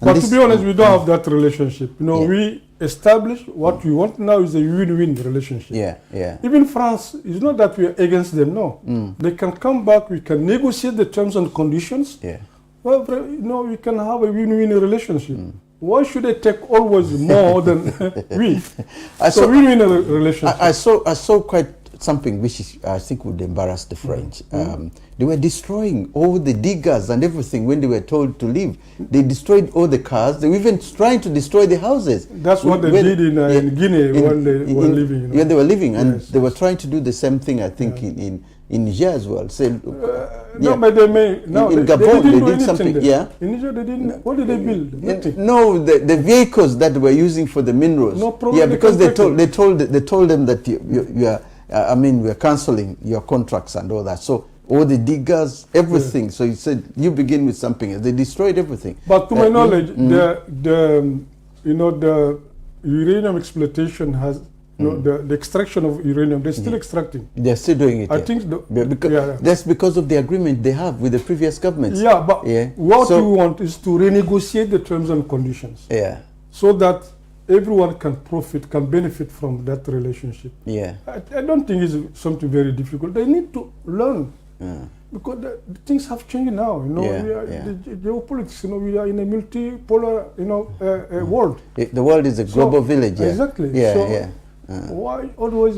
But to be honest, we don't have that relationship. You know, we establish what we want now is a win-win relationship. Even France, it's not that we are against them, no. They can come back, we can negotiate the terms and conditions. Well, you know, we can have a win-win relationship. Why should they take always more than we? So win-win relationship. I saw quite something which I think would embarrass the French. They were destroying all the diggers and everything when they were told to leave. They destroyed all the cars. They were even trying to destroy the houses. That's what they did in Guinea when they were living. You know? Yeah, they were living, and they were trying to do the same thing, I think, in Niger as well. So, no, but they may. No, in Gabon, they did something. In Niger, they didn't. What did they build? Nothing. No, the vehicles that they were using for the minerals. No problem. Because they told them that you are. I mean, we're cancelling your contracts and all that. So all the diggers, everything. So he said, you begin with something. They destroyed everything. But to my knowledge, the uranium exploitation has, the extraction of uranium, they're still extracting. They're still doing it. I think that's because of the agreement they have with the previous governments. But what we want is to renegotiate the terms and conditions. So that everyone can profit, can benefit from that relationship. I don't think it's something very difficult. They need to learn, because the things have changed now. You know, the geopolitics. You know, we are in a multipolar, world. The world is a global village. Exactly. Why always,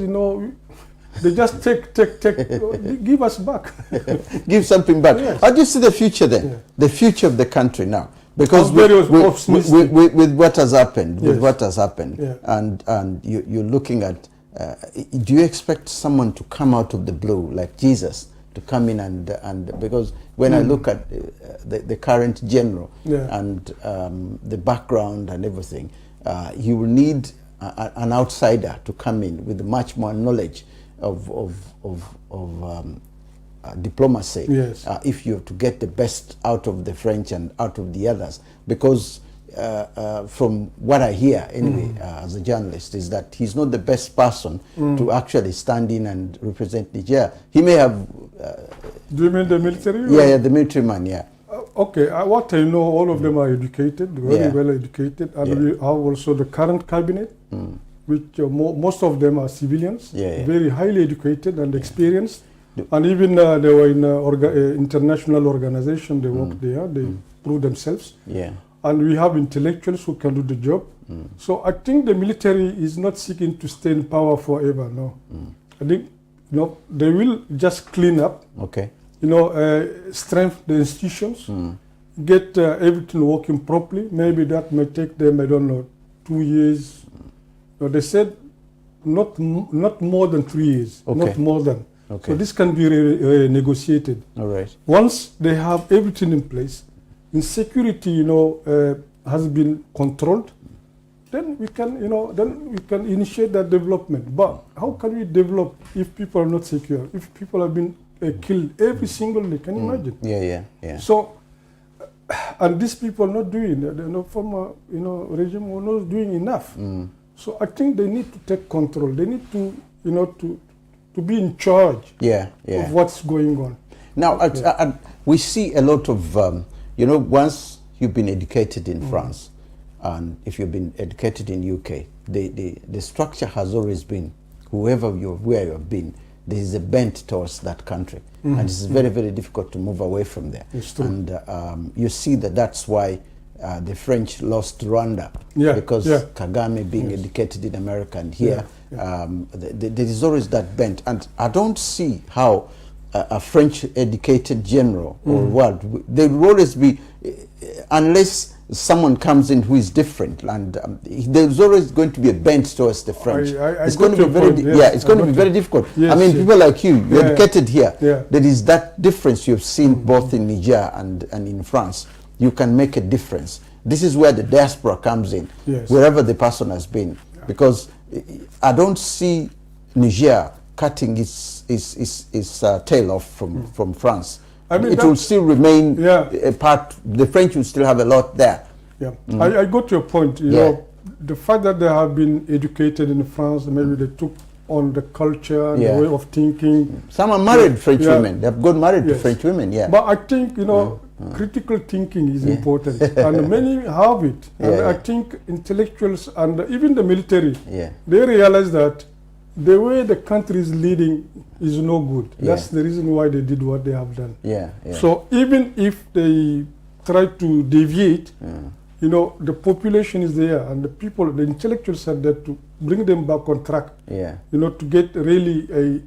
they just take, give us back. Give something back. How do you see the future then? The future of the country now? Because with what has happened, and you're looking at, do you expect someone to come out of the blue like Jesus, to come in and because when I look at the current general and the background and everything, you will need an outsider to come in with much more knowledge of diplomacy, if you have to get the best out of the French and out of the others, because from what I hear anyway, as a journalist, is that he's not the best person to actually stand in and represent Niger. He may have... Do you mean the military? The military man, okay, what I know, all of them are educated, very well educated, and we have also the current cabinet, which most of them are civilians, very highly educated and experienced, and even they were in international organization, they work there, they prove themselves. And we have intellectuals who can do the job. So I think the military is not seeking to stay in power forever, no. I think, they will just clean up, strengthen the institutions, get everything working properly. Maybe that may take them, I don't know, 2 years. They said not more than 3 years, not more than. So this can be negotiated. All right. Once they have everything in place, insecurity, has been controlled, then we can, initiate that development. But how can we develop if people are not secure? If people have been killed every single day, can you imagine? Yeah. So, and these people are not doing, the former, regime were not doing enough. So I think they need to take control. They need to, to be in charge of what's going on. Now, we see a lot of, once you've been educated in France, and if you've been educated in UK, the structure has always been, where you have been, there is a bent towards that country. And it's very, very difficult to move away from there. And you see that's why the French lost Rwanda, because Kagame being educated in America, and here there is always that bent. And I don't see how a French educated general or world, there will always be, unless someone comes in who is different, and there's always going to be a bent towards the French. It's going to be very difficult. I mean, people like you're educated here. There is that difference you've seen both in Niger and in France. You can make a difference. This is where the diaspora comes in, wherever the person has been, because I don't see Niger cutting its tail off from France. I mean, it will still remain a part. The French will still have a lot there. I got your point. You know, the fact that they have been educated in France, maybe they took on the culture and the way of thinking. Some are married French women. They have got married to French women. But I think critical thinking is important, and many have it. And I think intellectuals and even the military, they realize that the way the country is leading is no good. That's the reason why they did what they have done. So even if they try to deviate, the population is there, and the people, the intellectuals are there to bring them back on track. To get really a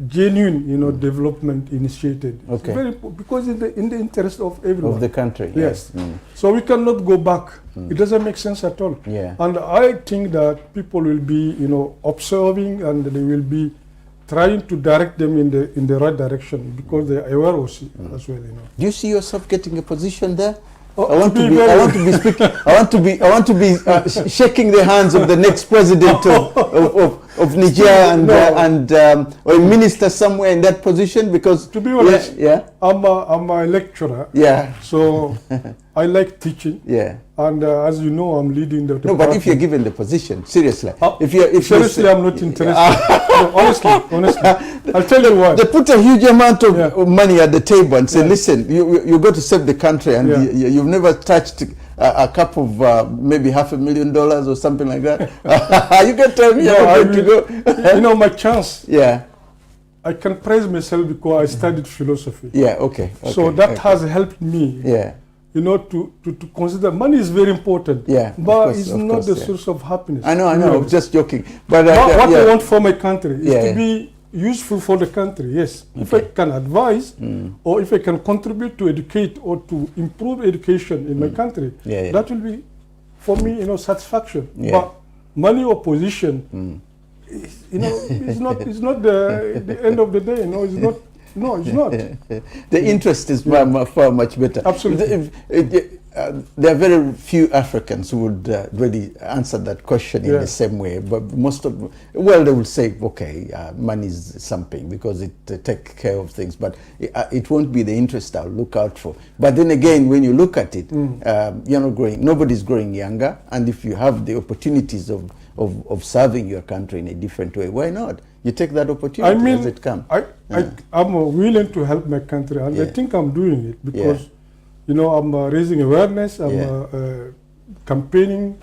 genuine, development initiated. It's very important, because in the interest of everyone. Of the country. So we cannot go back. It doesn't make sense at all. And I think that people will be, observing, and they will be trying to direct them in the right direction, because they are aware also as well. Do you see yourself getting a position there? I want to be shaking the hands of the next president of Niger or a minister somewhere in that position, because to be honest, I'm a lecturer. So I like teaching. And as you know, I'm leading the department. No, but if you're given the position, seriously, seriously, I'm not interested. No, honestly, I'll tell you why. They put a huge amount of money at the table and say, listen, you got to save the country, and you've never touched a cup of maybe $500,000 or something like that. You can tell me how to go. My chance. I can praise myself because I studied philosophy. So that has helped me. To consider money is very important, but it's not the source of happiness. I know, I'm just joking. But what I want for my country is to be useful for the country, If I can advise, or if I can contribute to educate or to improve education in my country, that will be, for me, satisfaction. But money or position, it's not the end of the day, it's not. No, it's not. The interest is far much better. Absolutely. There are very few Africans who would really answer that question in the same way. But most of, they will say, okay, money is something, because it takes care of things. But it won't be the interest I'll look out for. But then again, when you look at it, you're not growing. Nobody's growing younger. And if you have the opportunities of serving your country in a different way, why not? You take that opportunity as it comes. I'm willing to help my country, and I think I'm doing it because, you know, I'm raising awareness, I'm campaigning,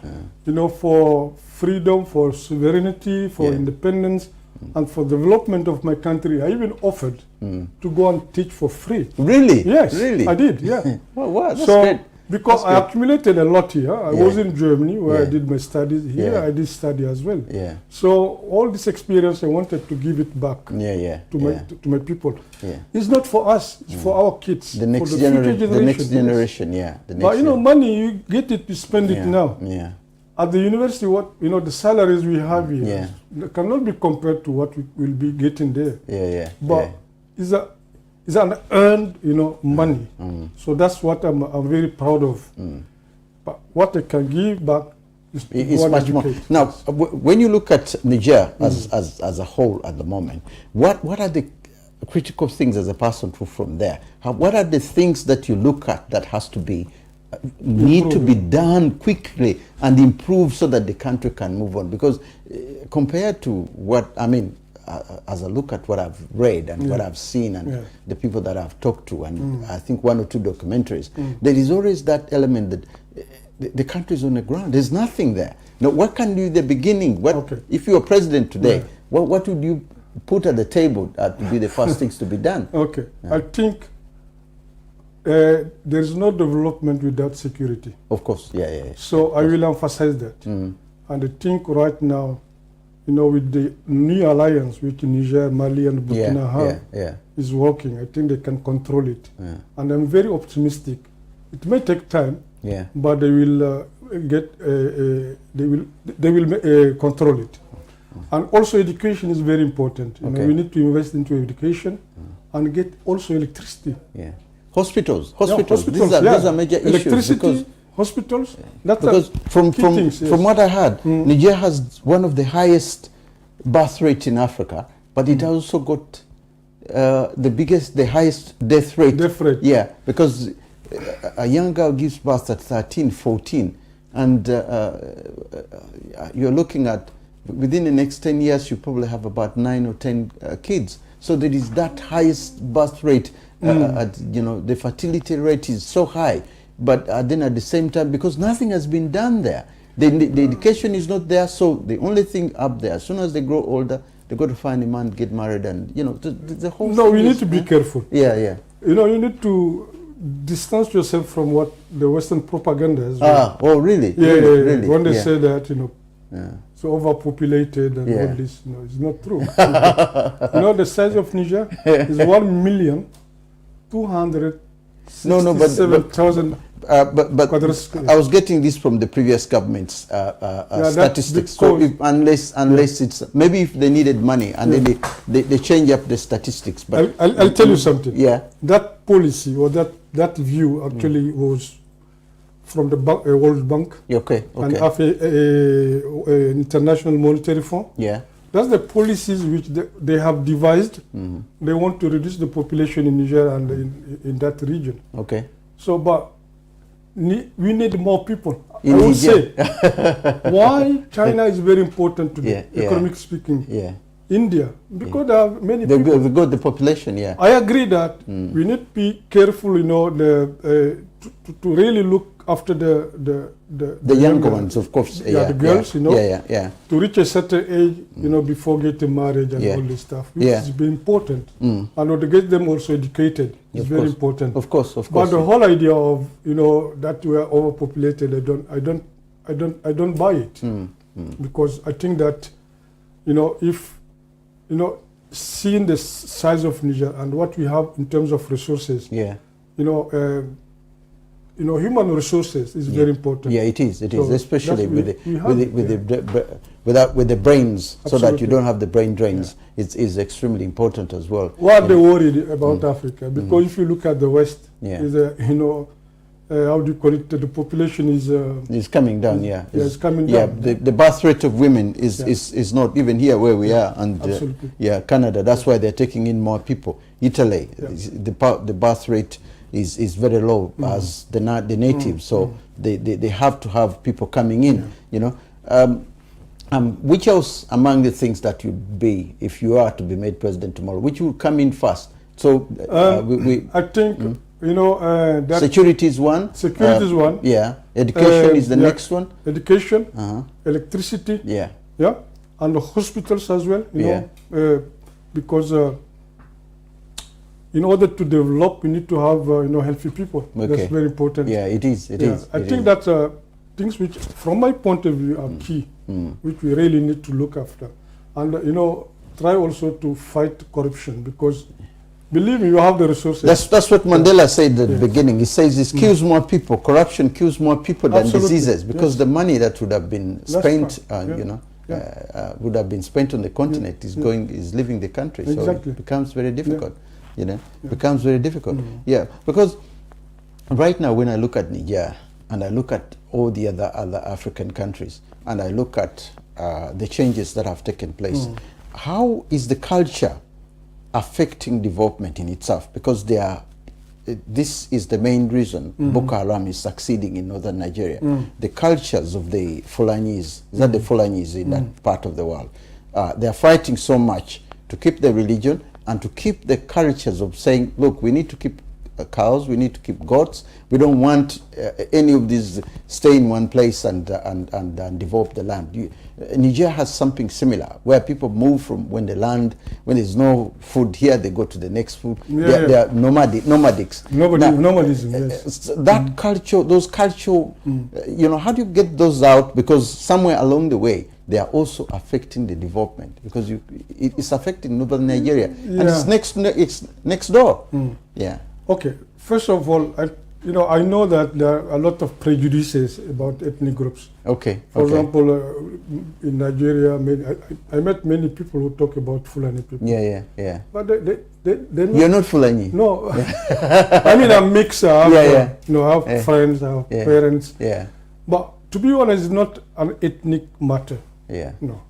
you know, for freedom, for sovereignty, for independence, and for development of my country. I even offered to go and teach for free. Really? Yes, really? I did, yeah. Wow, that's so, great. Because I accumulated a lot here. I was in Germany where I did my studies. Here I did study as well. Yeah. So all this experience, I wanted to give it back to my people. Yeah. It's not for us, it's for our kids. The next, for the future generation. the next generation, But you know, money, you get it, you spend it now. Yeah. At the university, what, you know, the salaries we have here cannot be compared to what we will be getting there. But it's an earned, you know, money. So that's what I'm very proud of. But what I can give back is much more. Now, when you look at Niger as a whole at the moment, what are the critical things as a person from there? What are the things that you look at that has to be need to be done quickly and improve so that the country can move on? Because compared to what, I mean, as I look at what I've read and what I've seen and the people that I've talked to, and I think 1 or 2 documentaries, there is always that element that the country is on the ground. There's nothing there. Now, what can you, the beginning, if you were president today, what would you put at the table to be the first things to be done? I think there is no development without security. Of course, So I will emphasize that. And I think right now, you know, with the new alliance which Niger, Mali, and Burkina have is working, I think they can control it. And I'm very optimistic. It may take time, but they will they will control it. And also, education is very important. You know, we need to invest into education and get also electricity. Hospitals. These are major issues. Electricity. Hospitals. That's because from what I heard, Niger has one of the highest birth rates in Africa, but it also got the highest death rate. Yeah, because a young girl gives birth at 13, 14, and you're looking at within the next 10 years, you probably have about 9 or 10 kids. So there is that highest birth rate. You know, the fertility rate is so high. But then at the same time, because nothing has been done there, the education is not there, so the only thing up there, as soon as they grow older, they go to find a man, get married, and, you know, the whole No, we need to be careful. You know, you need to distance yourself from what the Western propaganda is. Oh, really? Really? When they say that, you know, it's overpopulated and all this, you know, it's not true. You know, the size of Niger is 1,267,000. But I was getting this from the previous government's statistics. So unless it's maybe if they needed money and then they change up the statistics. But I'll tell you something. That policy or that view actually was from the World Bank and International Monetary Fund. That's the policies which they have devised. They want to reduce the population in Niger and in that region. So, but we need more people. I would say why China is very important today, economic speaking. India, because there are many people. They've got the population, I agree that we need to be careful, you know, to really look after the younger ones, of course. The girls, you know, to reach a certain age, you know, before getting married and all this stuff, which is very important. And to get them also educated is very important. Of course. But the whole idea of, you know, that we are overpopulated, I don't buy it, because I think that, you know, if you know, seeing the size of Niger and what we have in terms of resources, you know, human resources is very important. It is, especially with the brains, so that you don't have the brain drains. It's extremely important as well. What they worried about Africa, because if you look at the West, is you know, how do you call it? The population is coming down. It's coming down. The birth rate of women is not even here where we are, and Canada. That's why they're taking in more people. Italy, the birth rate is very low as the natives, so they have to have people coming in. You know, Which else among the things that you'd be, if you are to be made president tomorrow, which will come in first? So I think, you know, that security is one. Security is one. Yeah. Education is the next one. Education, electricity. Yeah. Yeah. And the hospitals as well, you know, because in order to develop, we need to have, you know, healthy people. Okay. That's very important. Yeah, it is. It is. I think that's things which, from my point of view, are key, which we really need to look after. And, you know, try also to fight corruption, because believe me, you have the resources. That's what Mandela said at the beginning. He says it kills more people. Corruption kills more people than diseases, because the money that would have been spent, you know, would have been spent on the continent is leaving the country. So it becomes very difficult. You know, becomes very difficult. Yeah, because right now when I look at Niger and I look at all the other African countries and I look at the changes that have taken place, how is the culture affecting development in itself? Because this is the main reason Boko Haram is succeeding in northern Nigeria. The cultures of the Fulanis, is that the Fulanis in that part of the world, they are fighting so much to keep the religion and to keep the cultures of saying, look, we need to keep cows, we need to keep goats. We don't want any of these stay in one place and develop the land. Niger has something similar, where people move from when there's no food here, they go to the next food. They are nomadics. Nomadism, yes. That culture, those cultural, you know, how do you get those out? Because somewhere along the way, they are also affecting the development, because it's affecting northern Nigeria, and it's next door. Yeah. Okay. First of all, you know, I know that there are a lot of prejudices about ethnic groups. Okay. For example, in Nigeria, I met many people who talk about Fulani people. Yeah. But they're not. You're not Fulani. No. I mean, I'm mixed. I have friends, I have parents. Yeah. But to be honest, it's not an ethnic matter. Yeah. No.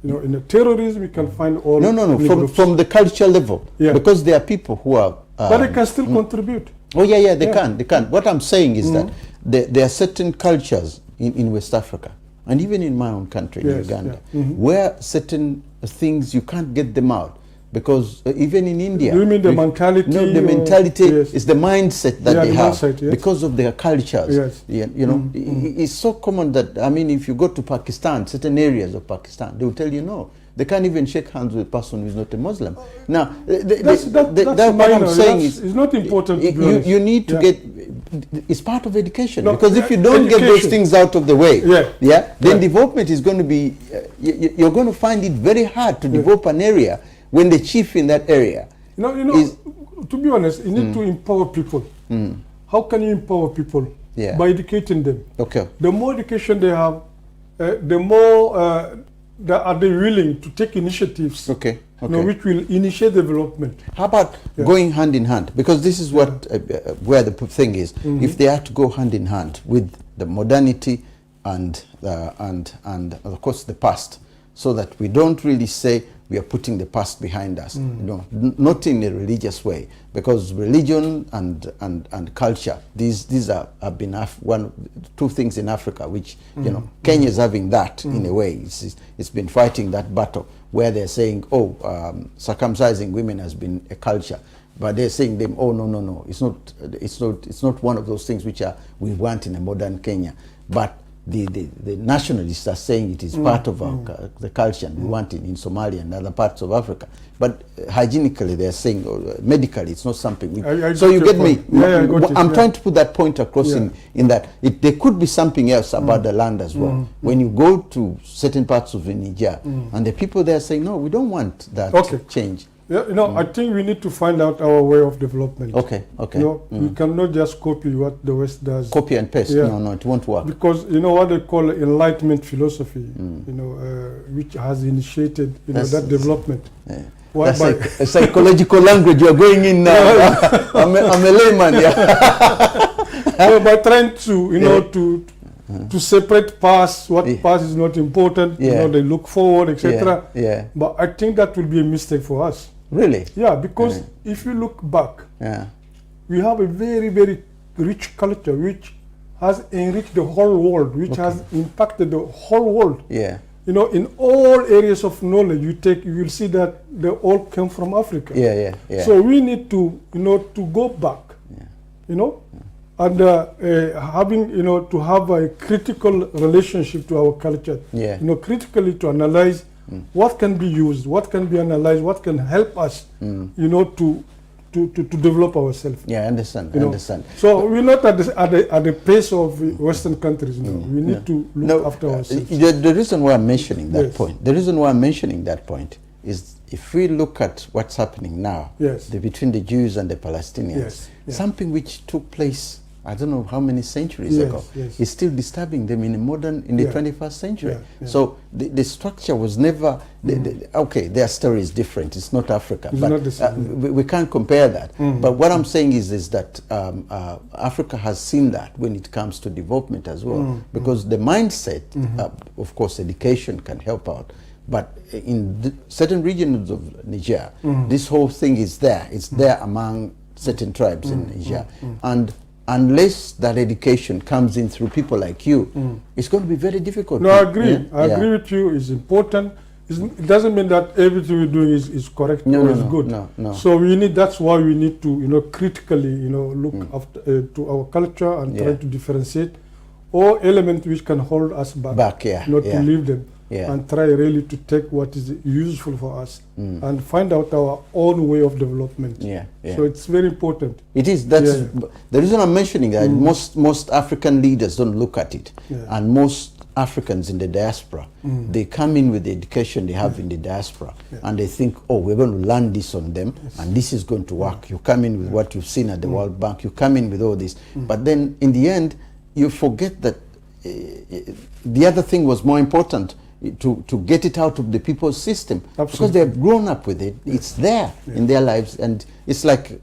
You know, in the terrorism, we can find all. No. From the cultural level. Yeah. Because there are people who are. But they can still contribute. Oh yeah, they can. What I'm saying is that there are certain cultures in West Africa, and even in my own country, in Uganda, where certain things you can't get them out. Because even in India, do you mean the mentality? No, the mentality is the mindset that they have because of their cultures. Yes. You know, it's so common that, I mean, if you go to Pakistan, certain areas of Pakistan, they will tell you no. They can't even shake hands with a person who is not a Muslim. Now, that's what I'm saying is it's not important. You need to get. It's part of education, because if you don't get those things out of the way, then development is going to be. You're going to find it very hard to develop an area when the chief in that area. To be honest, you need to empower people. How can you empower people? By educating them. Okay. The more education they have, the more are they willing to take initiatives. Okay. You know, which will initiate development. How about going hand in hand? Because this is what where the thing is. If they have to go hand in hand with the modernity and of course the past, so that we don't really say we are putting the past behind us. You know, not in a religious way, because religion and culture, these have been two things in Africa, which you know, Kenya is having that in a way. It's been fighting that battle where they're saying, circumcising women has been a culture, but they're saying them, no, it's not one of those things which we want in a modern Kenya, but the nationalists are saying it is part of the culture, and we want it in Somalia and other parts of Africa. But hygienically, they are saying, medically, it's not something. So you get me? I'm trying to put that point across in that there could be something else about the land as well. When you go to certain parts of Niger, and the people there are saying, no, we don't want that change. Yeah, you know, I think we need to find out our way of development. Okay. You know, we cannot just copy what the West does. Copy and paste. No, it won't work. Because you know what they call Enlightenment philosophy, you know, which has initiated that development. Yeah. That's like a psychological language you're going in now. I'm a layman. By trying to to separate past, what past is not important. You know, they look forward, etc. But I think that will be a mistake for us. Really? Yeah, because if you look back, we have a very, very rich culture which has enriched the whole world, which has impacted the whole world. you know, in all areas of knowledge you will see that they all came from Africa. So we need to, you know, to go back, you know, and having, you know, to have a critical relationship to our culture, you know, critically to analyze what can be used, what can be analyzed, what can help us, you know, to develop ourselves. I understand. So we're not at the pace of Western countries. No, we need to look after ourselves. The reason why I'm mentioning that point, is if we look at what's happening now, between the Jews and the Palestinians, something which took place, I don't know how many centuries ago, is still disturbing them in the 21st century. So the structure was never, okay, their story is different, it's not Africa, it's but not the same. We can't compare that. But what I'm saying is that Africa has seen that when it comes to development as well, because the mindset, of course, education can help out. But in certain regions of Niger, this whole thing is there. It's there among certain tribes in Niger. And unless that education comes in through people like you, it's going to be very difficult. No, I agree. I agree with you. It's important. It doesn't mean that everything we're doing is correct or is good. No. So we need. That's why we need to, you know, critically, you know, look after to our culture and try to differentiate all elements which can hold us back. Not to leave them. And try really to take what is useful for us and find out our own way of development. So it's very important. It is. That's the reason I'm mentioning that. Most African leaders don't look at it, and most Africans in the diaspora, they come in with the education they have in the diaspora, and they think, oh, we're going to learn this on them, and this is going to work. You come in with what you've seen at the World Bank. You come in with all this, but then in the end, you forget that the other thing was more important. To get it out of the people's system. Because they have grown up with it. It's there in their lives, and it's like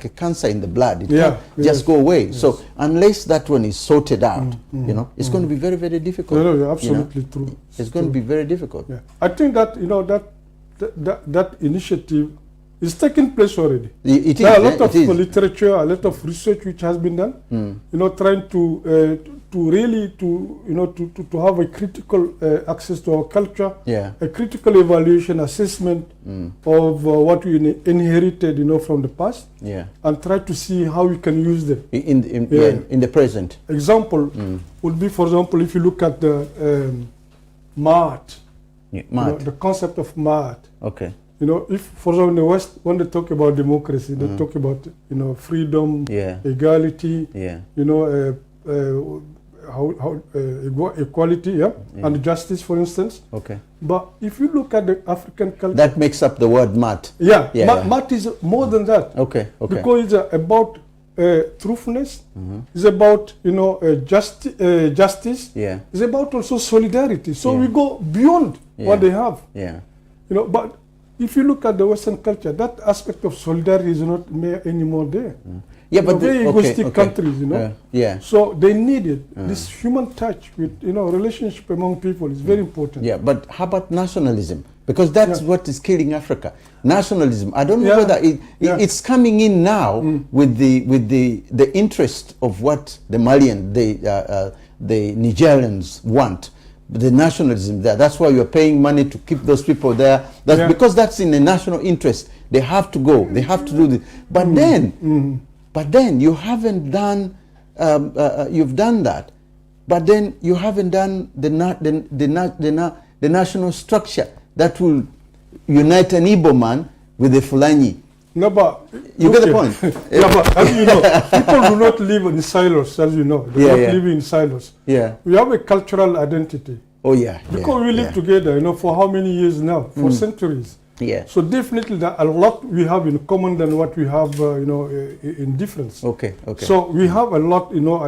a cancer in the blood. It can't just go away. So unless that one is sorted out, you know, it's going to be very, very difficult. No, absolutely true. It's going to be very difficult. I think that, you know, that initiative is taking place already. There are a lot of literature, a lot of research which has been done. You know, trying to really to have a critical access to our culture, a critical evaluation, assessment of what we inherited, you know, from the past, and try to see how we can use them in the present. Example would be, for example, if you look at the Maat, you know, the concept of Maat. Okay. You know, if, for example, in the West, when they talk about democracy, they talk about, you know, freedom, equality, you know, equality, and justice, for instance. Okay. But if you look at the African culture, that makes up the word Mat. Mat is more than that. Okay. Because it's about truthfulness. It's about, you know, justice. It's about also solidarity. So we go beyond what they have. You know, but if you look at the Western culture, that aspect of solidarity is not anymore there. But very egoistic countries, you know. So they need it. This human touch with, you know, relationship among people is very important. But how about nationalism? Because that's what is killing Africa. Nationalism. I don't know whether it's coming in now with the interest of what the Malian, the Nigerians want. The nationalism there. That's why you're paying money to keep those people there. That's because that's in the national interest. They have to go. They have to do this. But then you haven't done. You've done that, but then you haven't done the national structure that will unite an Igbo man with a Fulani. No, but you get the point. But as you know, people do not live in silos, as you know. They don't live in silos. We have a cultural identity. Because we live together, you know, for how many years now? For centuries. So definitely a lot we have in common than what we have, you know, in difference. So we have a lot, you know,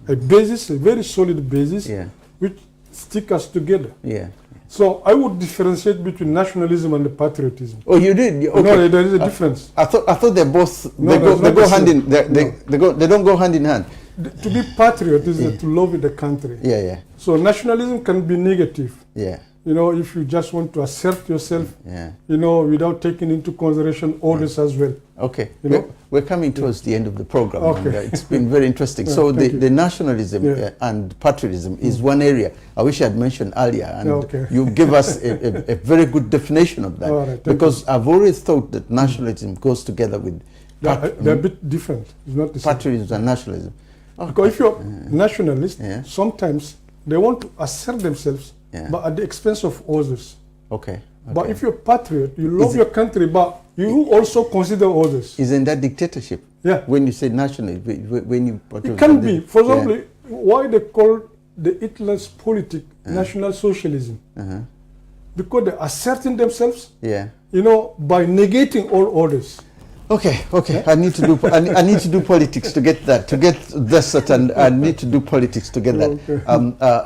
a basis, a very solid basis, which stick us together. So I would differentiate between nationalism and the patriotism. Oh, you did? No, there is a difference. I thought they're both. They go hand in. They don't go hand in hand. To be patriot is to love the country. So nationalism can be negative. if you just want to assert yourself, without taking into consideration others as well. Okay, we're coming towards the end of the program. Okay. And, it's been very interesting. So the nationalism and patriotism is one area I wish I had mentioned earlier, and you give us a very good definition of that. Right, because I've always thought that nationalism goes together with they're a bit different. It's not the same. Patriotism and nationalism. Because if you're nationalist, sometimes they want to assert themselves, but at the expense of others. Okay. But if you're patriot, you love your country, but you also consider others. Isn't that dictatorship? Yeah. When you say nationalist, when you... It can be. For example, why they call the Hitler's politic national socialism? Because they're asserting themselves, by negating all others. Okay. I need to do. I need to do politics to get that. To get this, and I need to do politics to get that.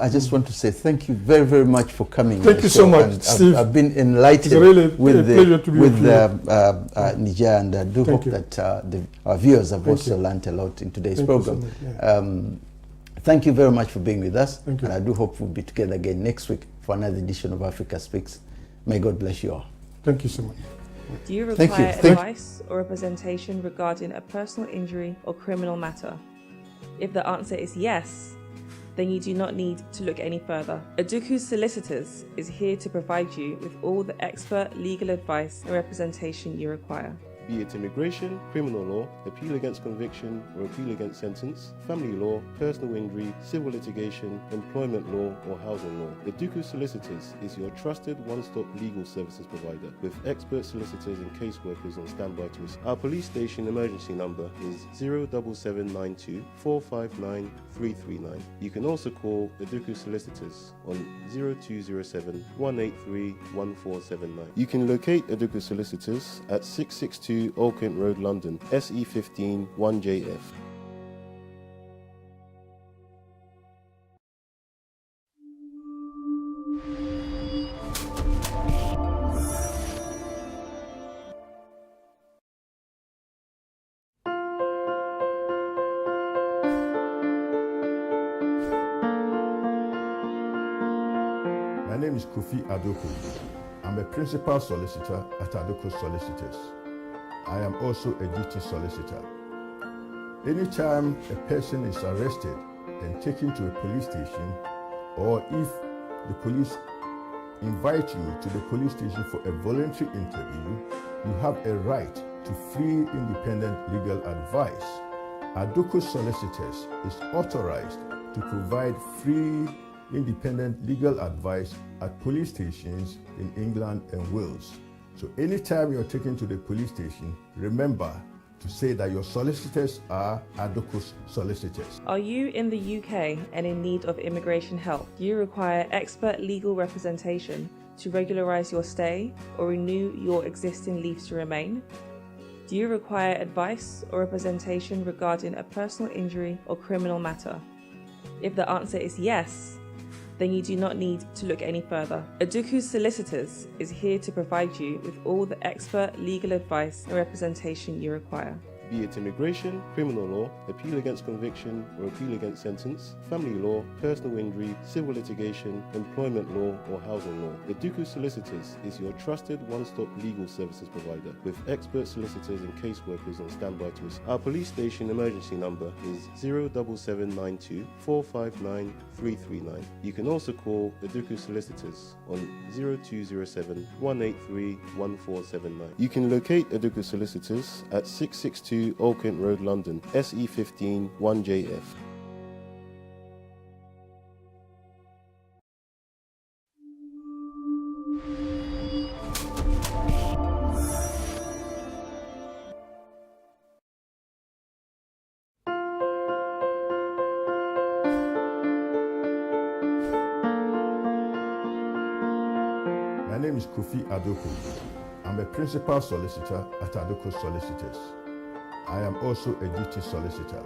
I just want to say thank you very, very much for coming. Thank you so much, Steve. I've been enlightened really with Niger, and I do hope that our viewers have also learned a lot in today's program. Thank you very much for being with us, and I do hope we'll be together again next week for another edition of Africa Speaks. May God bless you all. Thank you so much. Do you require advice or representation regarding a personal injury or criminal matter? If the answer is yes, then you do not need to look any further. Aduku Solicitors is here to provide you with all the expert legal advice and representation you require. Be it immigration, criminal law, appeal against conviction or appeal against sentence, family law, personal injury, civil litigation, employment law or housing law. The Duku Solicitors is your trusted one-stop legal services provider with expert solicitors and caseworkers on standby to assist. Our police station emergency number is 07792 459 339. You can also call the Duku Solicitors on 0207 183 1479. You can locate Aduku Solicitors at 662 Old Kent Road, London, SE15 1JF. My name is Kofi Adoku. I'm a principal solicitor at Adoku Solicitors. I am also a duty solicitor. Anytime a person is arrested and taken to a police station, or if the police invite you to the police station for a voluntary interview, you have a right to free independent legal advice. Adoku Solicitors is authorized to provide free independent legal advice at police stations in England and Wales. So anytime you're taken to the police station, remember to say that your solicitors are Adoku Solicitors. Are you in the UK and in need of immigration help? Do you require expert legal representation to regularize your stay or renew your existing leave to remain? Do you require advice or representation regarding a personal injury or criminal matter? If the answer is yes, then you do not need to look any further. Aduku Solicitors is here to provide you with all the expert legal advice and representation you require. Be it immigration, criminal law, appeal against conviction or appeal against sentence, family law, personal injury, civil litigation, employment law or housing law. The Duku Solicitors is your trusted one-stop legal services provider with expert solicitors and caseworkers on standby to assist. Our police station emergency number is 07792 459 339. You can also call the Duku Solicitors on 0207 183 1479. You can locate Aduku Solicitors at 662 Old Kent Road, London, SE15 1JF. My name is Kofi Adoku. I'm a principal solicitor at Adoku Solicitors. I am also a duty solicitor.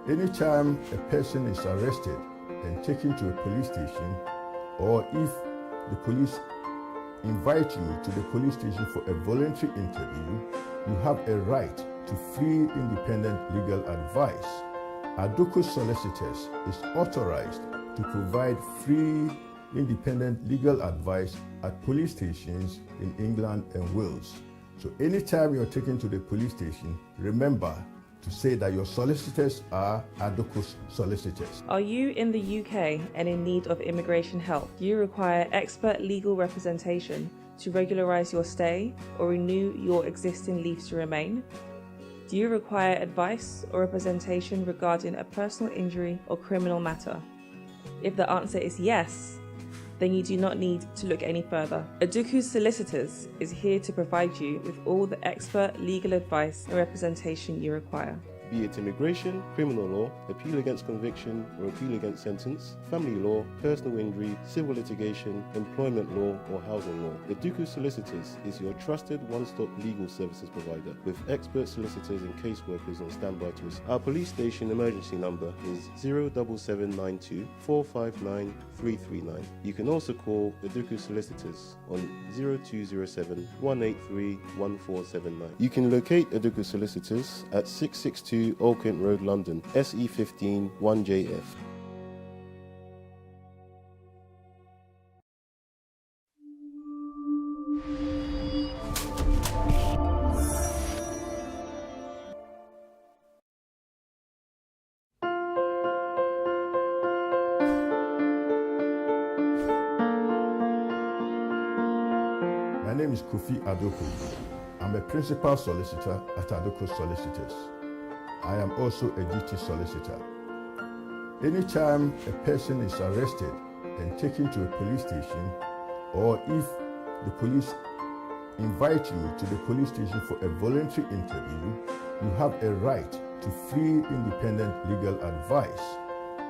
Anytime a person is arrested and taken to a police station, or if the police invite you to the police station for a voluntary interview, you have a right to free independent legal advice. Adoku Solicitors is authorized to provide free independent legal advice at police stations in England and Wales. So anytime you're taken to the police station, remember to say that your solicitors are Adoko's solicitors. Are you in the UK and in need of immigration help? Do you require expert legal representation to regularise your stay or renew your existing leave to remain? Do you require advice or representation regarding a personal injury or criminal matter? If the answer is yes, then you do not need to look any further. Adoko's Solicitors is here to provide you with all the expert legal advice and representation you require. Be it immigration, criminal law, appeal against conviction or appeal against sentence, family law, personal injury, civil litigation, employment law or housing law. Adoko's Solicitors is your trusted one-stop legal services provider with expert solicitors and caseworkers on standby to assist. Our police station emergency number is 07792 459 339. You can also call Adoko's Solicitors on 0207 183 1479. You can locate Adoko's Solicitors at 662 Old Kent Road, London, SE15 1JF. My name is Kofi Adoko. I'm a principal solicitor at Adoko Solicitors. I am also a duty solicitor. Anytime a person is arrested and taken to a police station, or if the police invite you to the police station for a voluntary interview, you have a right to free independent legal advice.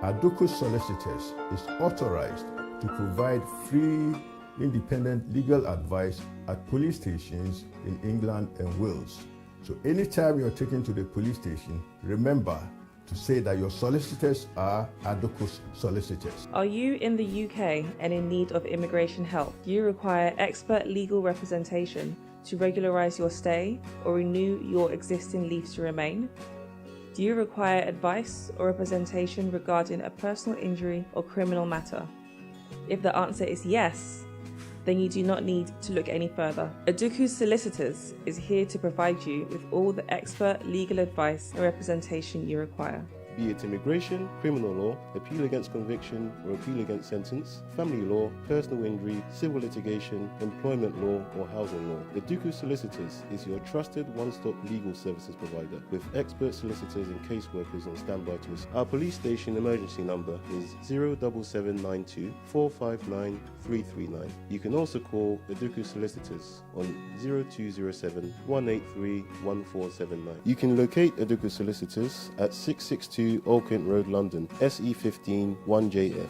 Adoko Solicitors is authorized to provide free independent legal advice at police stations in England and Wales. So anytime you're taken to the police station, remember to say that your solicitors are Adoko's solicitors. Are you in the UK and in need of immigration help? Do you require expert legal representation to regularise your stay or renew your existing leave to remain? Do you require advice or representation regarding a personal injury or criminal matter? If the answer is yes, then you do not need to look any further. Adoko's Solicitors is here to provide you with all the expert legal advice and representation you require. Be it immigration, criminal law, appeal against conviction or appeal against sentence, family law, personal injury, civil litigation, employment law or housing law. Adoko's Solicitors is your trusted one-stop legal services provider with expert solicitors and caseworkers on standby to assist. Our police station emergency number is 07792 459 339. You can also call Adoko's Solicitors on 0207 183 1479. You can locate Adoko's Solicitors at 662 Old Kent Road, London, SE15 1JF.